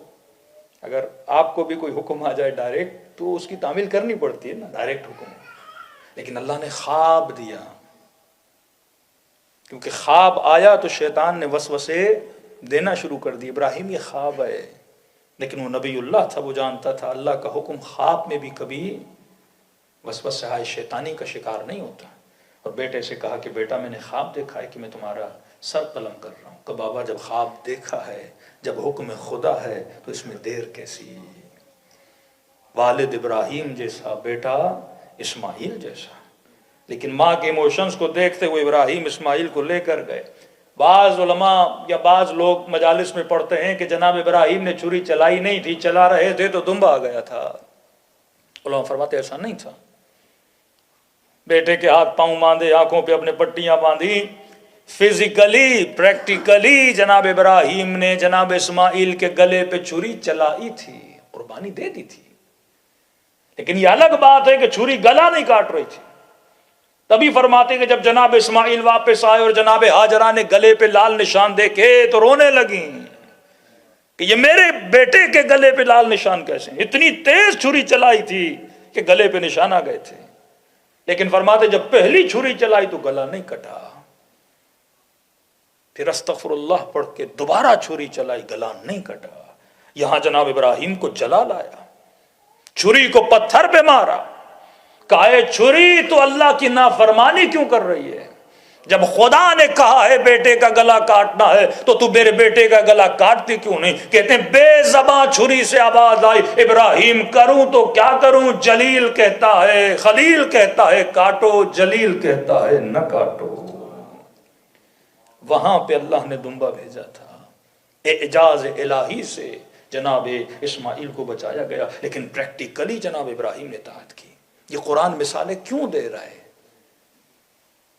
اگر آپ کو بھی کوئی حکم آ جائے ڈائریکٹ تو اس کی تعمیل کرنی پڑتی ہے نا، ڈائریکٹ حکم. لیکن اللہ نے خواب دیا، کیونکہ خواب آیا تو شیطان نے وسوسے دینا شروع کر دی. ابراہیم یہ خواب ہے، لیکن وہ نبی اللہ تھا، وہ جانتا تھا اللہ کا حکم خواب میں بھی کبھی وسوسہ شیطانی کا شکار نہیں ہوتا. اور بیٹے سے کہا کہ بیٹا میں نے خواب دیکھا ہے کہ میں تمہارا سر قلم کر رہا ہوں. کہ بابا جب خواب دیکھا ہے، جب حکم خدا ہے تو اس میں دیر کیسی؟ والد ابراہیم جیسا، بیٹا اسماعیل جیسا. لیکن ماں کے ایموشنز کو دیکھتے ہوئے ابراہیم اسماعیل کو لے کر گئے. بعض علماء یا بعض لوگ مجالس میں پڑھتے ہیں کہ جناب ابراہیم نے چھری چلائی نہیں تھی، چلا رہے تھے تو دمبا آ گیا تھا. علماء فرماتے ایسا نہیں تھا. بیٹے کے ہاتھ پاؤں باندھے، آنکھوں پہ اپنے پٹیاں باندھی، فزیکلی پریکٹیکلی جناب ابراہیم نے جناب اسماعیل کے گلے پہ چھری چلائی تھی، قربانی دے دی تھی. لیکن یہ الگ بات ہے کہ چھری گلا نہیں کاٹ رہی تھی. تبھی فرماتے کہ جب جناب اسماعیل واپس آئے اور جناب ہاجرہ نے گلے پہ لال نشان دیکھے تو رونے لگیں کہ یہ میرے بیٹے کے گلے پہ لال نشان کیسے؟ اتنی تیز چھری چلائی تھی کہ گلے پہ نشان آ گئے تھے. لیکن فرماتے جب پہلی چھری چلائی تو گلا نہیں کٹا. پھر استغفر اللہ پڑھ کے دوبارہ چھری چلائی، گلا نہیں کٹا. یہاں جناب ابراہیم کو جلا لایا، چھری کو پتھر پہ مارا. کہا چھری تو اللہ کی نافرمانی کیوں کر رہی ہے؟ جب خدا نے کہا ہے بیٹے کا گلا کاٹنا ہے تو میرے بیٹے کا گلا کاٹتی کیوں نہیں؟ کہتے ہیں بے زباں چھری سے آواز آئی، ابراہیم کروں تو کیا کروں؟ جلیل کہتا ہے، خلیل کہتا ہے کاٹو، جلیل کہتا ہے نہ کاٹو. وہاں پہ اللہ نے دمبا بھیجا تھا. اعجاز الہی سے جناب اسماعیل کو بچایا گیا. لیکن پریکٹیکلی جناب ابراہیم نے اطاعت کی. یہ قرآن مثالیں کیوں دے رہا ہے؟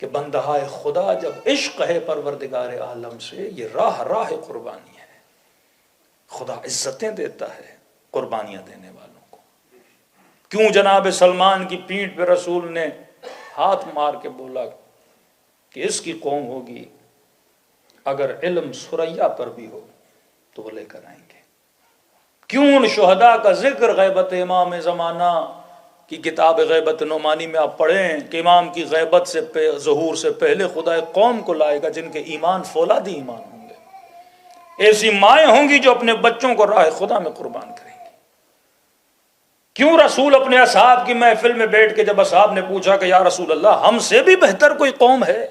کہ بندہ خدا جب عشق ہے پروردگار عالم سے، یہ راہ قربانی ہے. خدا عزتیں دیتا ہے قربانیاں دینے والوں کو. کیوں جناب سلمان کی پیٹھ پہ رسول نے ہاتھ مار کے بولا کہ اس کی قوم ہوگی، اگر علم سریا پر بھی ہو تو وہ لے کر آئیں گے. کیوں ان شہداء کا ذکر غیبت امام زمانہ کی کتاب غیبت نعمانی میں آپ پڑھیں کہ امام کی غیبت سے ظہور سے پہلے خدا ایک قوم کو لائے گا جن کے ایمان فولادی ایمان ہوں گے. ایسی مائیں ہوں گی جو اپنے بچوں کو راہ خدا میں قربان کریں گی. کیوں رسول اپنے اصحاب کی محفل میں بیٹھ کے جب اصحاب نے پوچھا کہ یا رسول اللہ ہم سے بھی بہتر کوئی قوم ہے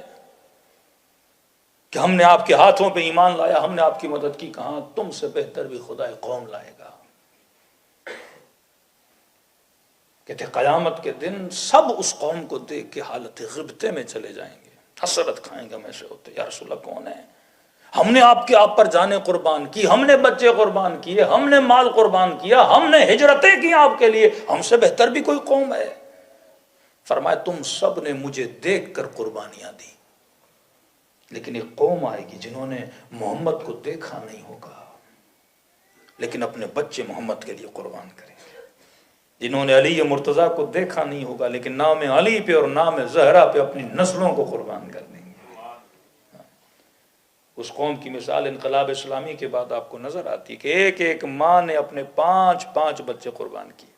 کہ ہم نے آپ کے ہاتھوں پہ ایمان لایا، ہم نے آپ کی مدد کی، کہاں تم سے بہتر بھی خدا قوم لائے گا. کہتے قیامت کے دن سب اس قوم کو دیکھ کے حالت غبطے میں چلے جائیں گے، حسرت کھائیں گے. میں سے ہوتے یا رسول اللہ کون ہے؟ ہم نے آپ پر جانیں قربان کی، ہم نے بچے قربان کیے، ہم نے مال قربان کیا، ہم نے ہجرتیں کی آپ کے لیے، ہم سے بہتر بھی کوئی قوم ہے؟ فرمایا تم سب نے مجھے دیکھ کر قربانیاں دی، لیکن ایک قوم آئے گی جنہوں نے محمد کو دیکھا نہیں ہوگا لیکن اپنے بچے محمد کے لیے قربان کریں گے. جنہوں نے علی مرتضیٰ کو دیکھا نہیں ہوگا لیکن نام علی پہ اور نام زہرا پہ اپنی نسلوں کو قربان کر دیں گے. اس قوم کی مثال انقلاب اسلامی کے بعد آپ کو نظر آتی ہے کہ ایک ایک ماں نے اپنے 5 بچے قربان کیے.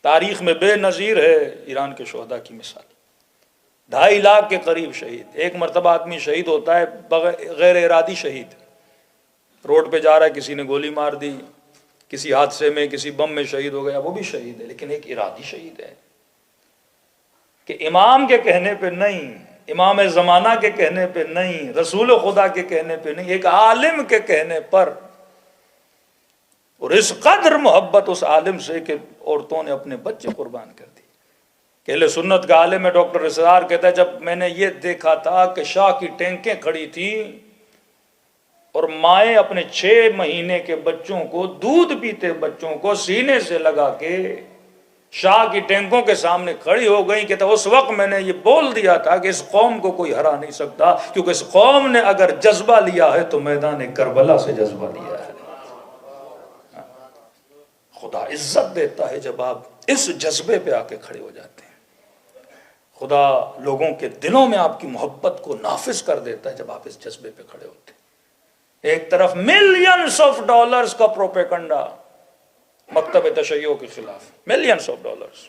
تاریخ میں بے نظیر ہے ایران کے شہداء کی مثال. 2.5 لاکھ کے قریب شہید. ایک مرتبہ آدمی شہید ہوتا ہے غیر ارادی شہید، روڈ پہ جا رہا ہے، کسی نے گولی مار دی، کسی حادثے میں کسی بم میں شہید ہو گیا، وہ بھی شہید ہے. لیکن ایک ارادی شہید ہے کہ امام کے کہنے پہ نہیں، امام زمانہ کے کہنے پہ نہیں، رسول خدا کے کہنے پہ نہیں، ایک عالم کے کہنے پر، اور اس قدر محبت اس عالم سے کہ عورتوں نے اپنے بچے قربان کر دی۔ کہ اہل سنت کا عالم ہے ڈاکٹر اسرار کہتا ہے جب میں نے یہ دیکھا تھا کہ شاہ کی ٹینکیں کھڑی تھی اور مائیں اپنے 6 مہینے کے بچوں کو، دودھ پیتے بچوں کو سینے سے لگا کے شاہ کی ٹینکوں کے سامنے کھڑی ہو گئی، کہ اس وقت میں نے یہ بول دیا تھا کہ اس قوم کو کوئی ہرا نہیں سکتا، کیونکہ اس قوم نے اگر جذبہ لیا ہے تو میدان کربلا سے جذبہ لیا ہے۔ خدا عزت دیتا ہے جب آپ اس جذبے پہ آ کے کھڑے ہو جاتے ہیں۔ خدا لوگوں کے دلوں میں آپ کی محبت کو نافذ کر دیتا ہے جب آپ اس جذبے پہ کھڑے ہوتے ہیں۔ ایک طرف ملینز آف ڈالرز کا پروپیگنڈا مکتب تشیع کے خلاف، ملینز آف ڈالرز،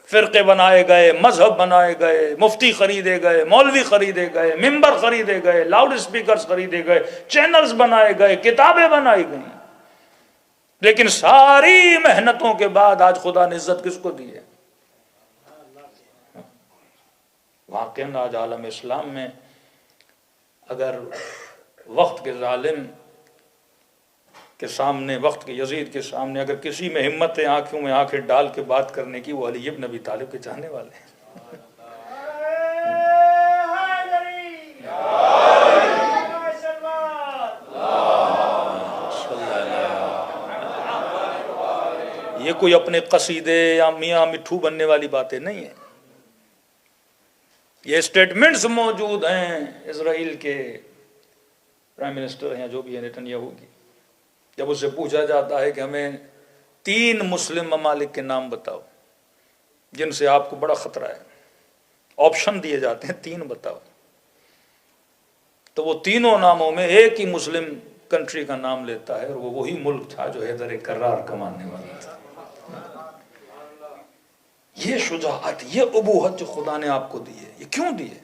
فرقے بنائے گئے، مذہب بنائے گئے، مفتی خریدے گئے، مولوی خریدے گئے، ممبر خریدے گئے، لاؤڈ اسپیکرز خریدے گئے، چینلز بنائے گئے، کتابیں بنائی گئیں، لیکن ساری محنتوں کے بعد آج خدا نے عزت کس کو دی ہے؟ واقعاً آج عالم اسلام میں اگر وقت کے ظالم کے سامنے، وقت کے یزید کے سامنے اگر کسی میں ہمت ہے آنکھوں میں آنکھیں ڈال کے بات کرنے کی، وہ علی ابن ابی طالب کے چاہنے والے ہیں۔ یہ کوئی اپنے قصیدے یا میاں مٹھو بننے والی باتیں نہیں ہیں، یہ سٹیٹمنٹس موجود ہیں اسرائیل کے پرائم منسٹر ہیں جو بھی ہے نیتن یاہو کی، جب اس سے پوچھا جاتا ہے کہ ہمیں 3 مسلم ممالک کے نام بتاؤ جن سے آپ کو بڑا خطرہ ہے، آپشن دیے جاتے ہیں 3 بتاؤ، تو وہ تینوں ناموں میں ایک ہی مسلم کنٹری کا نام لیتا ہے، اور وہ وہی ملک تھا جو حیدر کرار کا ماننے والا تھا۔ یہ شجاعت، یہ ابوہت جو خدا نے آپ کو دی ہے، یہ کیوں دی ہے؟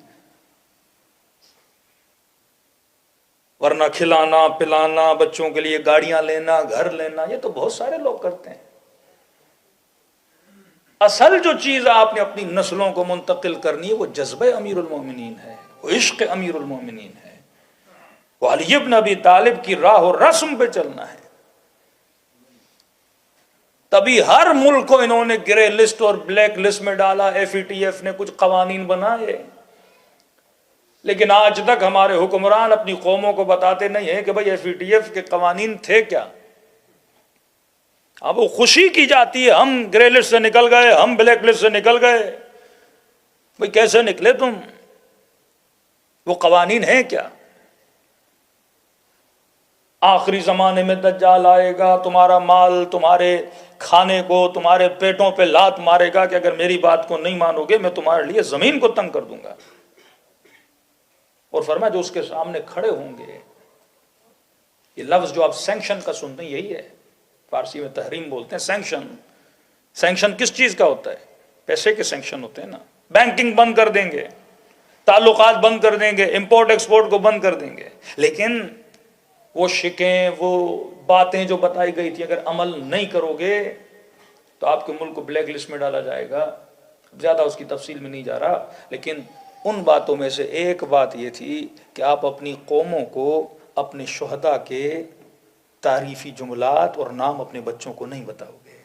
ورنہ کھلانا پلانا، بچوں کے لیے گاڑیاں لینا، گھر لینا، یہ تو بہت سارے لوگ کرتے ہیں۔ اصل جو چیز آپ نے اپنی نسلوں کو منتقل کرنی ہے وہ جذبہ امیر المومنین ہے، وہ عشق امیر المومنین ہے، وہ علی ابن ابی طالب کی راہ و رسم پہ چلنا ہے۔ تبھی ہر ملک کو انہوں نے گرے لسٹ اور بلیک لسٹ میں ڈالا، FATF نے کچھ قوانین بنائے، لیکن آج تک ہمارے حکمران اپنی قوموں کو بتاتے نہیں ہیں کہ بھئی FATF کے قوانین تھے کیا۔ اب وہ خوشی کی جاتی ہے ہم گرے لسٹ سے نکل گئے، ہم بلیک لسٹ سے نکل گئے، بھئی کیسے نکلے تم؟ وہ قوانین ہیں کیا؟ آخری زمانے میں دجال آئے گا، تمہارا مال تمہارے کھانے کو، تمہارے پیٹوں پہ لات مارے گا کہ اگر میری بات کو نہیں مانو گے میں تمہارے لیے زمین کو تنگ کر دوں گا، اور فرمایا جو اس کے سامنے کھڑے ہوں گے، یہ لفظ جو آپ سینکشن کا سنتے ہیں یہی ہے، فارسی میں تحریم بولتے ہیں، سینکشن۔ سینکشن کس چیز کا ہوتا ہے؟ پیسے کے سینکشن ہوتے ہیں نا، بینکنگ بند کر دیں گے، تعلقات بند کر دیں گے، امپورٹ ایکسپورٹ کو بند کر دیں گے، لیکن وہ شکیں، وہ باتیں جو بتائی گئی تھی اگر عمل نہیں کرو گے تو آپ کے ملک کو بلیک لسٹ میں ڈالا جائے گا۔ زیادہ اس کی تفصیل میں نہیں جا رہا، لیکن ان باتوں میں سے ایک بات یہ تھی کہ آپ اپنی قوموں کو اپنے شہداء کے تعریفی جملات اور نام اپنے بچوں کو نہیں بتاؤ گے۔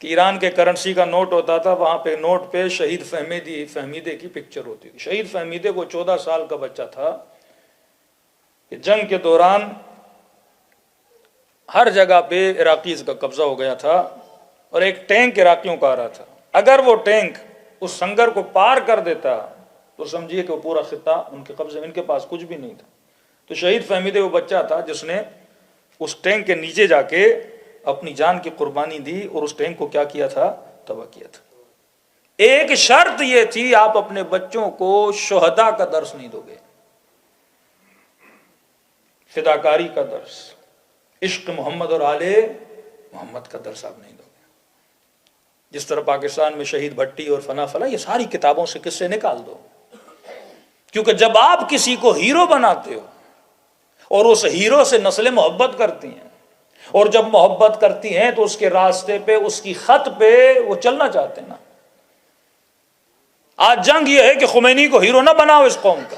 کہ ایران کے کرنسی کا نوٹ ہوتا تھا، وہاں پہ نوٹ پہ شہید فہمیدے کی پکچر ہوتی تھی۔ شہید فہمیدے کو 14 سال کا بچہ تھا کہ جنگ کے دوران ہر جگہ پہ عراقیز کا قبضہ ہو گیا تھا، اور ایک ٹینک عراقیوں کا آ رہا تھا، اگر وہ ٹینک اس سنگر کو پار کر دیتا تو سمجھیے کہ وہ پورا خطہ ان کے قبضے میں، ان کے پاس کچھ بھی نہیں تھا۔ تو شہید فہمیدے وہ بچہ تھا جس نے اس ٹینک کے نیچے جا کے اپنی جان کی قربانی دی اور اس ٹینک کو کیا کیا تھا؟ تباہ کیا تھا۔ ایک شرط یہ تھی آپ اپنے بچوں کو شہداء کا درس نہیں دو گے، فداکاری کا درس، عشق محمد اور آل محمد کا درس آپ نہیں دو گے۔ جس طرح پاکستان میں شہید بھٹی اور فنا فلاں، یہ ساری کتابوں سے قصے نکال دو، کیونکہ جب آپ کسی کو ہیرو بناتے ہو اور اس ہیرو سے نسلیں محبت کرتی ہیں، اور جب محبت کرتی ہیں تو اس کے راستے پہ، اس کی خط پہ وہ چلنا چاہتے ہیں نا۔ آج جنگ یہ ہے کہ خمینی کو ہیرو نہ بناؤ اس قوم کا،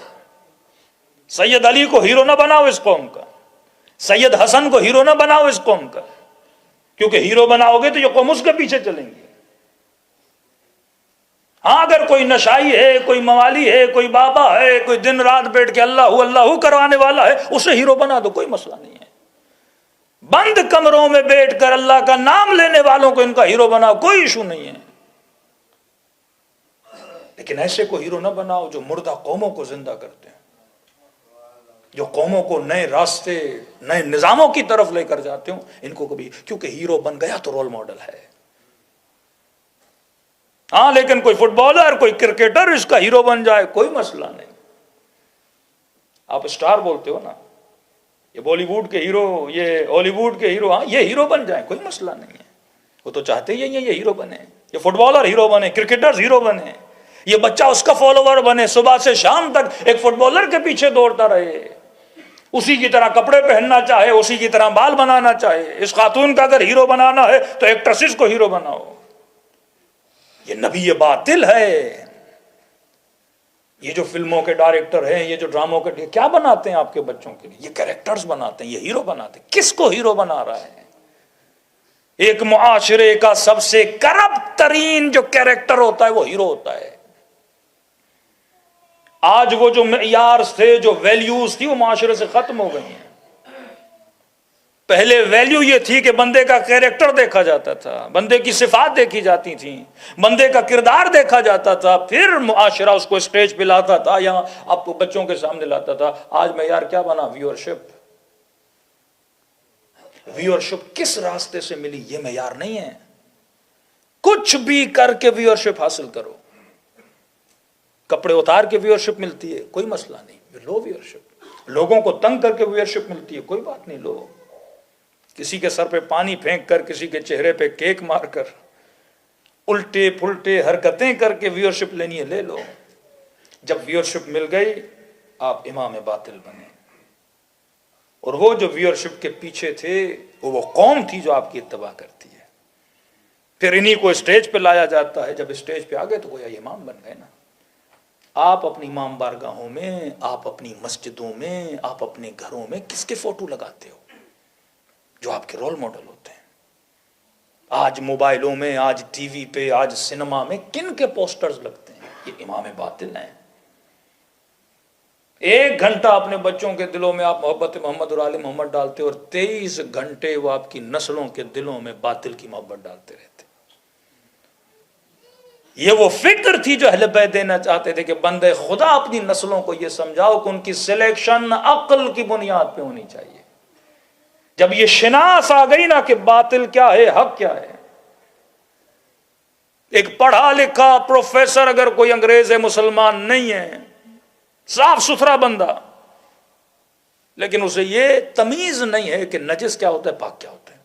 سید علی کو ہیرو نہ بناؤ اس قوم کا، سید حسن کو ہیرو نہ بناؤ اس قوم کا، کیونکہ ہیرو بناؤ گے تو یہ قوم اس کے پیچھے چلیں گی۔ ہاں اگر کوئی نشائی ہے، کوئی موالی ہے، کوئی بابا ہے، کوئی دن رات بیٹھ کے اللہ اللہ کروانے والا ہے، اسے ہیرو بنا دو، کوئی مسئلہ نہیں ہے۔ بند کمروں میں بیٹھ کر اللہ کا نام لینے والوں کو ان کا ہیرو بناؤ، کوئی ایشو نہیں ہے، لیکن ایسے کو ہیرو نہ بناؤ جو مردہ قوموں کو زندہ کرتے ہیں، جو قوموں کو نئے راستے، نئے نظاموں کی طرف لے کر جاتے ہوں، ان کو کبھی، کیونکہ ہیرو بن گیا تو رول ماڈل ہے۔ ہاں لیکن کوئی فٹ بالر، کوئی کرکٹر اس کا ہیرو بن جائے، کوئی مسئلہ نہیں۔ آپ اسٹار بولتے ہو نا، یہ بالی ووڈ کے ہیرو، یہ ہالی ووڈ کے ہیرو، ہاں یہ ہیرو بن جائیں، کوئی مسئلہ نہیں ہے، وہ تو چاہتے ہی ہیں یہ ہیرو بنے، یہ فٹ بالر ہیرو بنے، کرکٹر ہیرو بنے، یہ بچہ اس کا فالوور بنے، صبح سے شام تک ایک فٹ بالر کے پیچھے دوڑتا رہے، اسی کی طرح کپڑے پہننا چاہے، اسی کی طرح بال بنانا چاہے۔ اس خاتون کا اگر ہیرو بنانا ہے تو ایکٹریسز کو ہیرو بناؤ۔ یہ نبی باطل ہے۔ یہ جو فلموں کے ڈائریکٹر ہیں، یہ جو ڈراموں کے، کیا بناتے ہیں آپ کے بچوں کے لیے؟ یہ کریکٹرز بناتے ہیں، یہ ہیرو بناتے ہیں۔ کس کو ہیرو بنا رہا ہے؟ ایک معاشرے کا سب سے کرپٹ ترین جو کریکٹر ہوتا ہے وہ ہیرو ہوتا ہے۔ آج وہ جو معیار تھے، جو ویلیوز تھی، وہ معاشرے سے ختم ہو گئی ہیں۔ پہلے ویلیو یہ تھی کہ بندے کا کیریکٹر دیکھا جاتا تھا، بندے کی صفات دیکھی جاتی تھیں، بندے کا کردار دیکھا جاتا تھا، پھر معاشرہ اس کو اسٹیج پہ لاتا تھا یا آپ بچوں کے سامنے لاتا تھا۔ آج معیار کیا بنا؟ ویورشپ۔ ویورشپ کس راستے سے ملی؟ یہ معیار نہیں ہے۔ کچھ بھی کر کے ویورشپ حاصل کرو، کپڑے اتار کے ویورشپ ملتی ہے، کوئی مسئلہ نہیں، لو ویورشپ۔ لوگوں کو تنگ کر کے ویورشپ ملتی ہے، کوئی بات نہیں، لو۔ کسی کے سر پہ پانی پھینک کر، کسی کے چہرے پہ کیک مار کر، الٹے پھلٹے حرکتیں کر کے ویورشپ لینی ہے، لے لو۔ جب ویورشپ مل گئی، آپ امام باطل بنے۔ اور وہ جو ویورشپ کے پیچھے تھے، وہ قوم تھی جو آپ کی اتباع کرتی ہے۔ پھر انہی کو اسٹیج پہ لایا جاتا ہے، جب اسٹیج پہ آ گئے تو گویا یہ امام بن گئے نا۔ آپ اپنی امام بارگاہوں میں، آپ اپنی مسجدوں میں، آپ اپنے گھروں میں کس کے فوٹو لگاتے ہو؟ جو آپ کے رول ماڈل ہوتے ہیں۔ آج موبائلوں میں، آج ٹی وی پہ، آج سینما میں کن کے پوسٹرز لگتے ہیں؟ یہ امام باطل ہیں۔ 1 گھنٹہ اپنے بچوں کے دلوں میں آپ محبت محمد اور آل محمد ڈالتے اور 23 گھنٹے وہ آپ کی نسلوں کے دلوں میں باطل کی محبت ڈالتے رہتے۔ یہ وہ فکر تھی جو اہل بیت دینا چاہتے تھے کہ بندے خدا اپنی نسلوں کو یہ سمجھاؤ کہ ان کی سلیکشن عقل کی بنیاد پہ ہونی چاہیے۔ جب یہ شناس آ گئی نا کہ باطل کیا ہے، حق کیا ہے۔ ایک پڑھا لکھا پروفیسر اگر کوئی انگریز ہے، مسلمان نہیں ہے، صاف ستھرا بندہ، لیکن اسے یہ تمیز نہیں ہے کہ نجس کیا ہوتا ہے، پاک کیا ہوتا ہے۔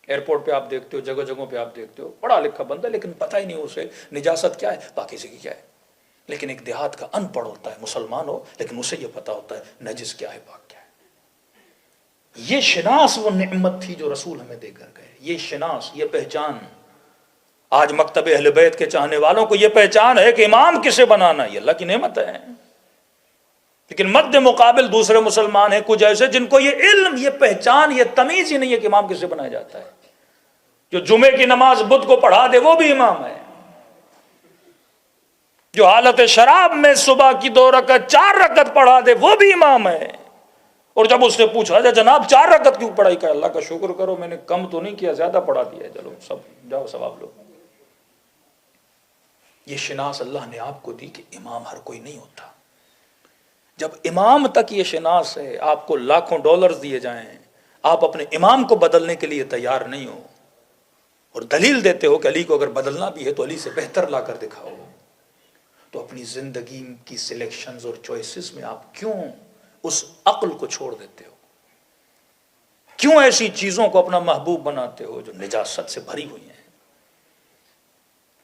ایئرپورٹ پہ آپ دیکھتے ہو، جگہ جگہوں پہ آپ دیکھتے ہو، پڑھا لکھا بندہ لیکن پتہ ہی نہیں اسے نجاست کیا ہے، پاکیزگی کیا ہے۔ لیکن ایک دیہات کا ان پڑھ ہوتا ہے، مسلمان ہو، لیکن اسے یہ پتا ہوتا ہے نجس کیا ہے، پاک کیا ہے۔ یہ شناس وہ نعمت تھی جو رسول ہمیں دے کر گئے۔ یہ شناس، یہ پہچان، آج مکتب اہل بیت کے چاہنے والوں کو یہ پہچان ہے کہ امام کسے بنانا، یہ اللہ کی نعمت ہے۔ لیکن مد مقابل دوسرے مسلمان ہیں کچھ ایسے جن کو یہ علم، یہ پہچان، یہ تمیز ہی نہیں ہے کہ امام کسے بنایا جاتا ہے۔ جو جمعے کی نماز بدھ کو پڑھا دے وہ بھی امام ہے، جو حالت شراب میں صبح کی 2 رکعت 4 رکعت پڑھا دے وہ بھی امام ہے۔ اور جب اس نے پوچھا جناب 4 رکعت کیوں پڑھائی؟ کہ اللہ کا شکر کرو میں نے کم تو نہیں کیا، زیادہ پڑھا دیا ہے، چلو سب جاؤ ثواب لو۔ یہ شناس اللہ نے آپ کو دی کہ امام ہر کوئی نہیں ہوتا۔ جب امام تک یہ شناس ہے، آپ کو لاکھوں ڈالرز دیے جائیں، آپ اپنے امام کو بدلنے کے لیے تیار نہیں ہو، اور دلیل دیتے ہو کہ علی کو اگر بدلنا بھی ہے تو علی سے بہتر لا کر دکھاؤ، تو اپنی زندگی کی سلیکشنز اور چوائسز میں آپ کیوں اس عقل کو چھوڑ دیتے ہو؟ کیوں ایسی چیزوں کو اپنا محبوب بناتے ہو جو نجاست سے بھری ہوئی ہیں؟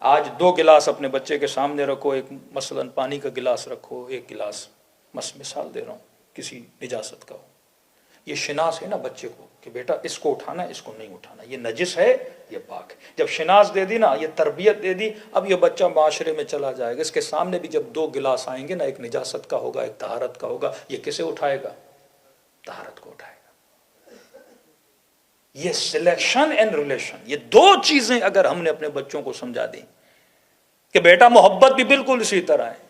آج 2 گلاس اپنے بچے کے سامنے رکھو، ایک مثلا پانی کا گلاس رکھو، ایک گلاس مثال دے رہا ہوں کسی نجاست کا ہو، یہ شناس ہے نا بچے کو کہ بیٹا اس کو اٹھانا ہے، اس کو نہیں اٹھانا، یہ نجس ہے، یہ پاک ہے. جب شناس دے دی نا، یہ تربیت دے دی، اب یہ بچہ معاشرے میں چلا جائے گا. اس کے سامنے بھی جب 2 گلاس آئیں گے نا، ایک نجاست کا ہوگا ایک طہارت کا ہوگا، یہ کسے اٹھائے گا؟ طہارت کو اٹھائے گا. یہ سلیکشن اینڈ ریلیشن، یہ 2 چیزیں اگر ہم نے اپنے بچوں کو سمجھا دیں کہ بیٹا محبت بھی بالکل اسی طرح ہے.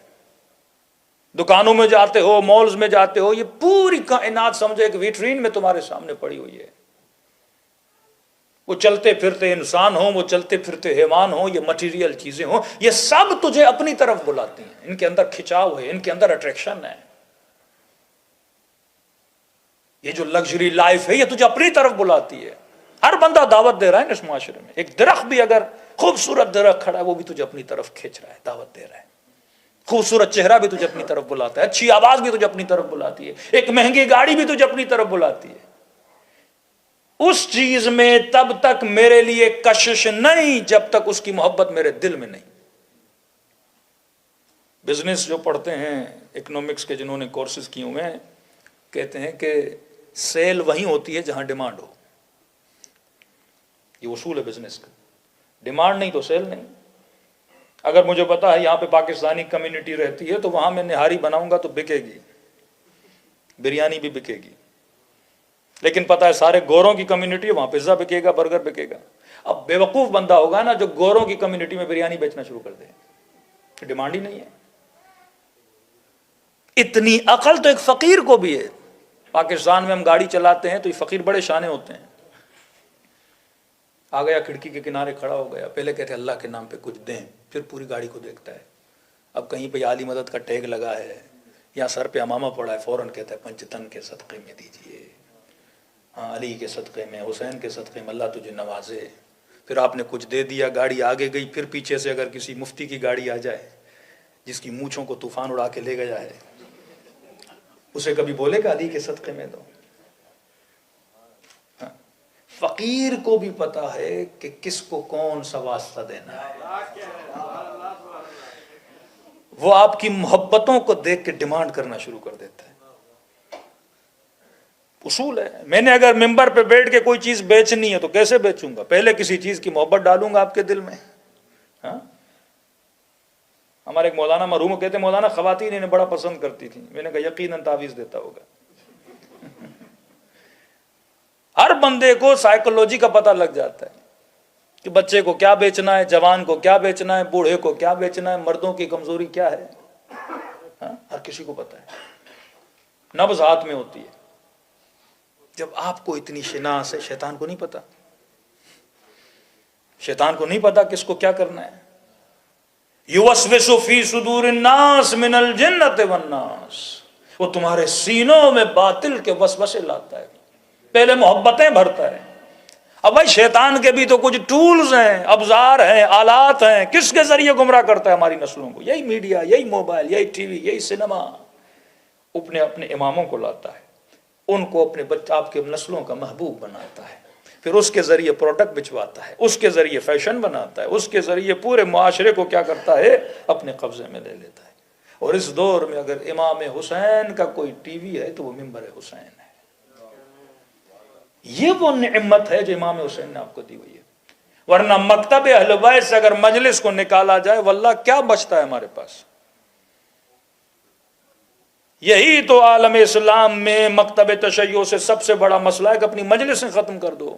دکانوں میں جاتے ہو، مالز میں جاتے ہو، یہ پوری کائنات سمجھے ایک ویٹرین میں تمہارے سامنے پڑی ہوئی ہے. وہ چلتے پھرتے انسان ہوں، وہ چلتے پھرتے حیوان ہوں، یہ مٹیریل چیزیں ہوں، یہ سب تجھے اپنی طرف بلاتی ہیں. ان کے اندر کھچاؤ ہے، ان کے اندر اٹریکشن ہے. یہ جو لگژری لائف ہے یہ تجھے اپنی طرف بلاتی ہے. ہر بندہ دعوت دے رہا ہے اس معاشرے میں. ایک درخت بھی اگر خوبصورت درخت کھڑا ہے، وہ بھی تجھے اپنی طرف کھینچ رہا ہے، دعوت دے رہا ہے. خوبصورت چہرہ بھی تجھے اپنی طرف بلاتا ہے، اچھی آواز بھی تجھے اپنی طرف بلاتی ہے، ایک مہنگی گاڑی بھی تجھے اپنی طرف بلاتی ہے. اس چیز میں تب تک میرے لیے کشش نہیں جب تک اس کی محبت میرے دل میں نہیں. بزنس جو پڑھتے ہیں، اکنامکس کے جنہوں نے کورسز کیے ہوئے ہیں، کہتے ہیں کہ سیل وہیں ہوتی ہے جہاں ڈیمانڈ ہو. یہ اصول ہے بزنس کا. ڈیمانڈ نہیں تو سیل نہیں. اگر مجھے پتا ہے یہاں پہ پاکستانی کمیونٹی رہتی ہے تو وہاں میں نہاری بناؤں گا تو بکے گی، بریانی بھی بکے گی. لیکن پتا ہے سارے گوروں کی کمیونٹی ہے، وہاں پیزا بکے گا، برگر بکے گا. اب بیوقوف بندہ ہوگا نا جو گوروں کی کمیونٹی میں بریانی بیچنا شروع کر دے، ڈیمانڈ ہی نہیں ہے. اتنی عقل تو ایک فقیر کو بھی ہے. پاکستان میں ہم گاڑی چلاتے ہیں تو یہ فقیر بڑے شانے ہوتے ہیں. آ گیا کھڑکی کے کنارے کھڑا ہو گیا، پہلے کہتے ہیں اللہ کے نام پہ کچھ دیں، پھر پوری گاڑی کو دیکھتا ہے. اب کہیں پہ عالی مدد کا ٹیگ لگا ہے یا سر پہ امامہ پڑا ہے، فوراً کہتا ہے پنجتن کے صدقے میں دیجئے، ہاں علی کے صدقے میں، حسین کے صدقے میں، اللہ تجھے نوازے. پھر آپ نے کچھ دے دیا، گاڑی آگے گئی، پھر پیچھے سے اگر کسی مفتی کی گاڑی آ جائے جس کی مونچھوں کو طوفان اڑا کے لے گیا ہے، اسے کبھی بولے گا علی کے صدقے میں دو؟ فقیر کو بھی پتا ہے کہ کس کو کون سا واسطہ دینا ہے. وہ آپ کی محبتوں کو دیکھ کے ڈیمانڈ کرنا شروع کر دیتا ہے. اصول ہے. میں نے اگر ممبر پہ بیٹھ کے کوئی چیز بیچنی ہے تو کیسے بیچوں گا؟ پہلے کسی چیز کی محبت ڈالوں گا آپ کے دل میں. ہاں، ہمارے ایک مولانا مرحوم کہتے ہیں مولانا خواتین انہیں بڑا پسند کرتی تھیں. میں نے کہا یقیناً تعویذ دیتا ہوگا. ہر بندے کو سائیکولوجی کا پتہ لگ جاتا ہے کہ بچے کو کیا بیچنا ہے، جوان کو کیا بیچنا ہے، بوڑھے کو کیا بیچنا ہے، مردوں کی کمزوری کیا ہے. ہاں، ہر کسی کو پتہ ہے. نبض ہاتھ میں ہوتی ہے. جب آپ کو اتنی شناس ہے، شیطان کو نہیں پتا. شیطان کو نہیں پتا کس کو کیا کرنا ہے. یوسوس فی صدور الناس من الجنۃ والناس، وہ تمہارے سینوں میں باطل کے وسوسے لاتا ہے، پہلے محبتیں بھرتا ہے. اب بھائی شیطان کے بھی تو کچھ ٹولز ہیں، ابزار ہیں، آلات ہیں. کس کے ذریعے گمراہ کرتا ہے ہماری نسلوں کو؟ یہی میڈیا، یہی موبائل، یہی ٹی وی، یہی سنیما. اپنے اماموں کو لاتا ہے، ان کو اپنے آپ کے نسلوں کا محبوب بناتا ہے، پھر اس کے ذریعے پروڈکٹ بچواتا ہے، اس کے ذریعے فیشن بناتا ہے، اس کے ذریعے پورے معاشرے کو کیا کرتا ہے؟ اپنے قبضے میں لے لیتا ہے. اور اس دور میں اگر امام حسین کا کوئی ٹی وی ہے تو وہ منبر حسین ہے. یہ وہ نعمت ہے جو امام حسین نے آپ کو دی ہوئی ہے. ورنہ مکتب اہل بیت سے اگر مجلس کو نکالا جائے واللہ کیا بچتا ہے ہمارے پاس؟ یہی تو عالم اسلام میں مکتب تشیع سے سب سے بڑا مسئلہ ہے کہ اپنی مجلسیں ختم کر دو.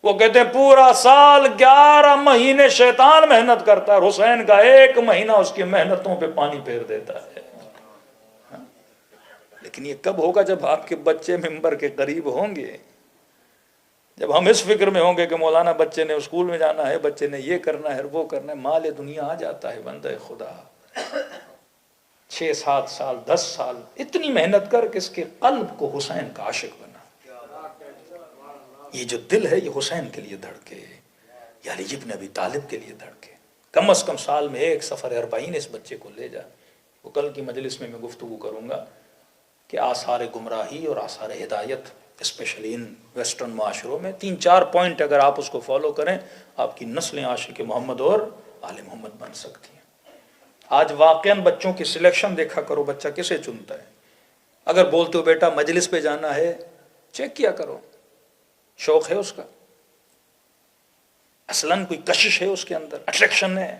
وہ کہتے ہیں پورا سال 11 مہینے شیطان محنت کرتا ہے، حسین کا 1 مہینہ اس کی محنتوں پہ پانی پھیر دیتا ہے. لیکن یہ کب ہوگا؟ جب آپ کے بچے ممبر کے قریب ہوں گے، جب ہم اس فکر میں ہوں گے کہ مولانا بچے نے اسکول میں جانا ہے، بچے نے یہ کرنا ہے، وہ کرنا ہے. مال دنیا آ جاتا ہے بندہ خدا. 6-7 سال 10 سال اتنی محنت کر کے اس کے قلب کو حسین کا عاشق بنا. یہ جو دل ہے یہ حسین کے لیے دھڑکے، یا علی ابن ابی طالب کے لیے دھڑکے. کم از کم سال میں 1 سفر 40 اس بچے کو لے جا. وہ کل کی مجلس میں گفتگو کروں گا کہ آثار گمراہی اور آثار ہدایت اسپیشلی ان ویسٹرن معاشروں میں 3-4 پوائنٹ اگر آپ اس کو فالو کریں، آپ کی نسلیں عاشق محمد اور آل محمد بن سکتی ہیں. آج واقعاً بچوں کی سلیکشن دیکھا کرو، بچہ کسے چنتا ہے. اگر بولتے ہو بیٹا مجلس پہ جانا ہے، چیک کیا کرو شوق ہے اس کا، اصلاً کوئی کشش ہے اس کے اندر، اٹریکشن ہے،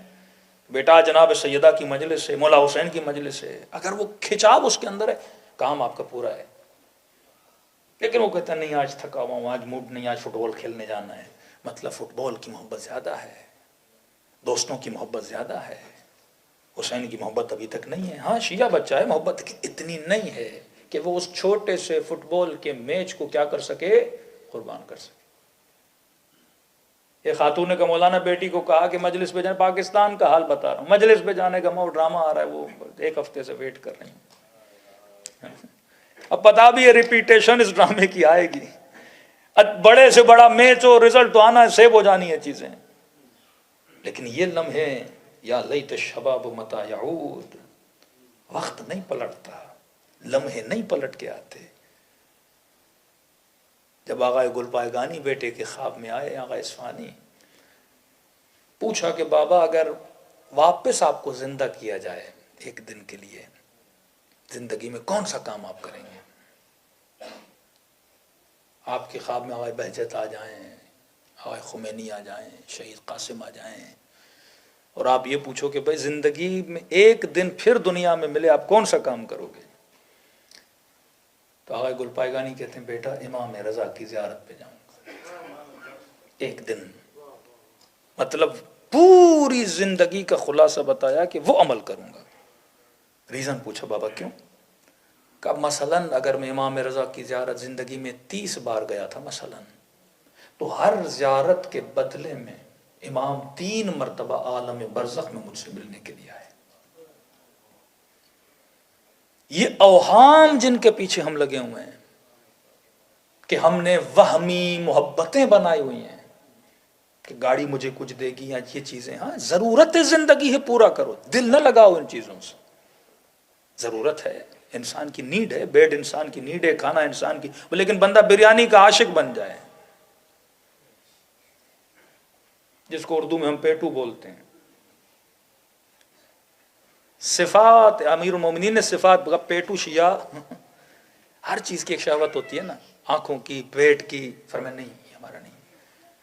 بیٹا جناب سیدہ کی مجلس ہے، مولا حسین کی مجلس ہے، اگر وہ کھچاو اس کے اندر ہے کام آپ کا پورا ہے۔ لیکن وہ کہتا ہے نہیں آج تھکا ہوا ہوں، آج موڈ نہیں، آج فٹ بال کھیلنے جانا ہے۔ مطلب فٹ بال کی محبت زیادہ ہے، دوستوں کی محبت زیادہ ہے، حسین کی محبت ابھی تک نہیں ہے۔ ہاں شیعہ بچہ ہے، محبت اتنی نہیں ہے کہ وہ اس چھوٹے سے فٹ بال کے میچ کو کیا کر سکے، قربان کر سکے۔ ایک خاتون نے مولانا بیٹی کو کہا کہ مجلس پہ جانے، پاکستان کا حال بتا رہا ہوں، مجلس پہ جانے کا ڈرامہ آ رہا ہے، وہ ایک ہفتے سے ویٹ کر رہی ہیں۔ اب پتا بھی ہے ریپیٹیشن اس ڈرامے کی آئے گی، بڑے سے بڑا میچ ہو، رزلٹ تو آنا ہے، سیو ہو جانی ہے چیزیں، لیکن یہ لمحے یا لیت الشباب متی یعود، وقت نہیں پلٹتا، لمحے نہیں پلٹ کے آتے۔ جب آغا گل پائگانی بیٹے کے خواب میں آئے، آغا اصفہانی، پوچھا کہ بابا اگر واپس آپ کو زندہ کیا جائے ایک دن کے لیے، زندگی میں کون سا کام آپ کریں گے؟ آپ کے خواب میں آغا بہجت آ جائیں، آغا خمینی آ جائیں، شہید قاسم آ جائیں، اور آپ یہ پوچھو کہ بھائی زندگی میں ایک دن پھر دنیا میں ملے، آپ کون سا کام کرو گے؟ تو آغا گل پائگانی کہتے ہیں بیٹا امام رضا کی زیارت پہ جاؤں گا ایک دن۔ مطلب پوری زندگی کا خلاصہ بتایا کہ وہ عمل کروں گا۔ ریزن پوچھا بابا کیوں؟ کہ مثلاً اگر میں امام رضا کی زیارت زندگی میں 30 بار گیا تھا مثلاً، تو ہر زیارت کے بدلے میں امام 3 مرتبہ عالم برزخ میں مجھ سے ملنے کے لیے آئے۔ یہ اوہام جن کے پیچھے ہم لگے ہوئے ہیں کہ ہم نے وہمی محبتیں بنائی ہوئی ہیں کہ گاڑی مجھے کچھ دے گی یا یہ چیزیں، ہاں ضرورت زندگی ہے، پورا کرو، دل نہ لگاؤ ان چیزوں سے۔ ضرورت ہے، انسان کی نیڈ ہے، بیڈ انسان کی نیڈ ہے، کھانا انسان کی، لیکن بندہ بریانی کا عاشق بن جائے، جس کو اردو میں ہم پیٹو بولتے ہیں۔ صفات امیر المومنین نے صفات، پیٹو شیعہ، ہر چیز کی ایک شہوت ہوتی ہے نا، آنکھوں کی، پیٹ کی، فرمایا نہیں یہ ہمارا نہیں۔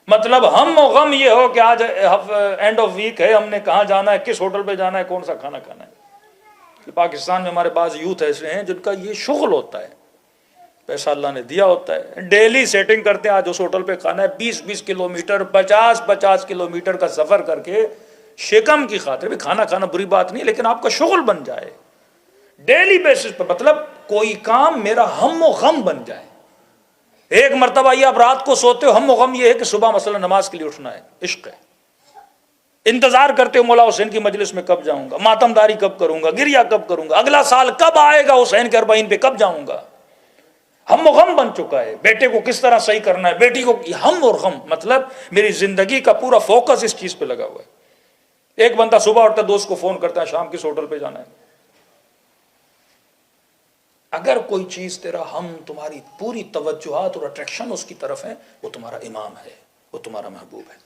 مطلب ہم و غم یہ ہو کہ آج اینڈ آف ویک ہے، ہم نے کہاں جانا ہے، کس ہوٹل پہ جانا ہے، کون سا کھانا کھانا ہے۔ پاکستان میں ہمارے بعض یوتھ ایسے ہیں جن کا یہ شغل ہوتا ہے، پیسہ اللہ نے دیا ہوتا ہے، ڈیلی سیٹنگ کرتے ہیں آج اس ہوٹل پہ کھانا ہے، 20-20 کلومیٹر، 50-50 کلومیٹر کا سفر کر کے شکم کی خاطر۔ بھی کھانا کھانا بری بات نہیں، لیکن آپ کا شغل بن جائے ڈیلی بیسس پر، مطلب کوئی کام میرا ہم و غم بن جائے۔ ایک مرتبہ یہ آپ رات کو سوتے ہو، ہم و غم یہ ہے کہ صبح مثلا نماز کے لیے اٹھنا ہے، عشق ہے، انتظار کرتے ہو مولا حسین کی مجلس میں کب جاؤں گا، ماتم داری کب کروں گا، گریہ کب کروں گا، اگلا سال کب آئے گا، حسین کے اربعین پہ کب جاؤں گا۔ ہم و غم بن چکا ہے، بیٹے کو کس طرح صحیح کرنا ہے، بیٹی کو، ہم اور غم، مطلب میری زندگی کا پورا فوکس اس چیز پہ لگا ہوا ہے۔ ایک بندہ صبح اٹھتا ہے، دوست کو فون کرتا ہے شام کس ہوٹل پہ جانا ہے۔ اگر کوئی چیز تیرا ہم، تمہاری پوری توجہات اور اٹریکشن اس کی طرف ہے، وہ تمہارا امام ہے، وہ تمہارا محبوب ہے۔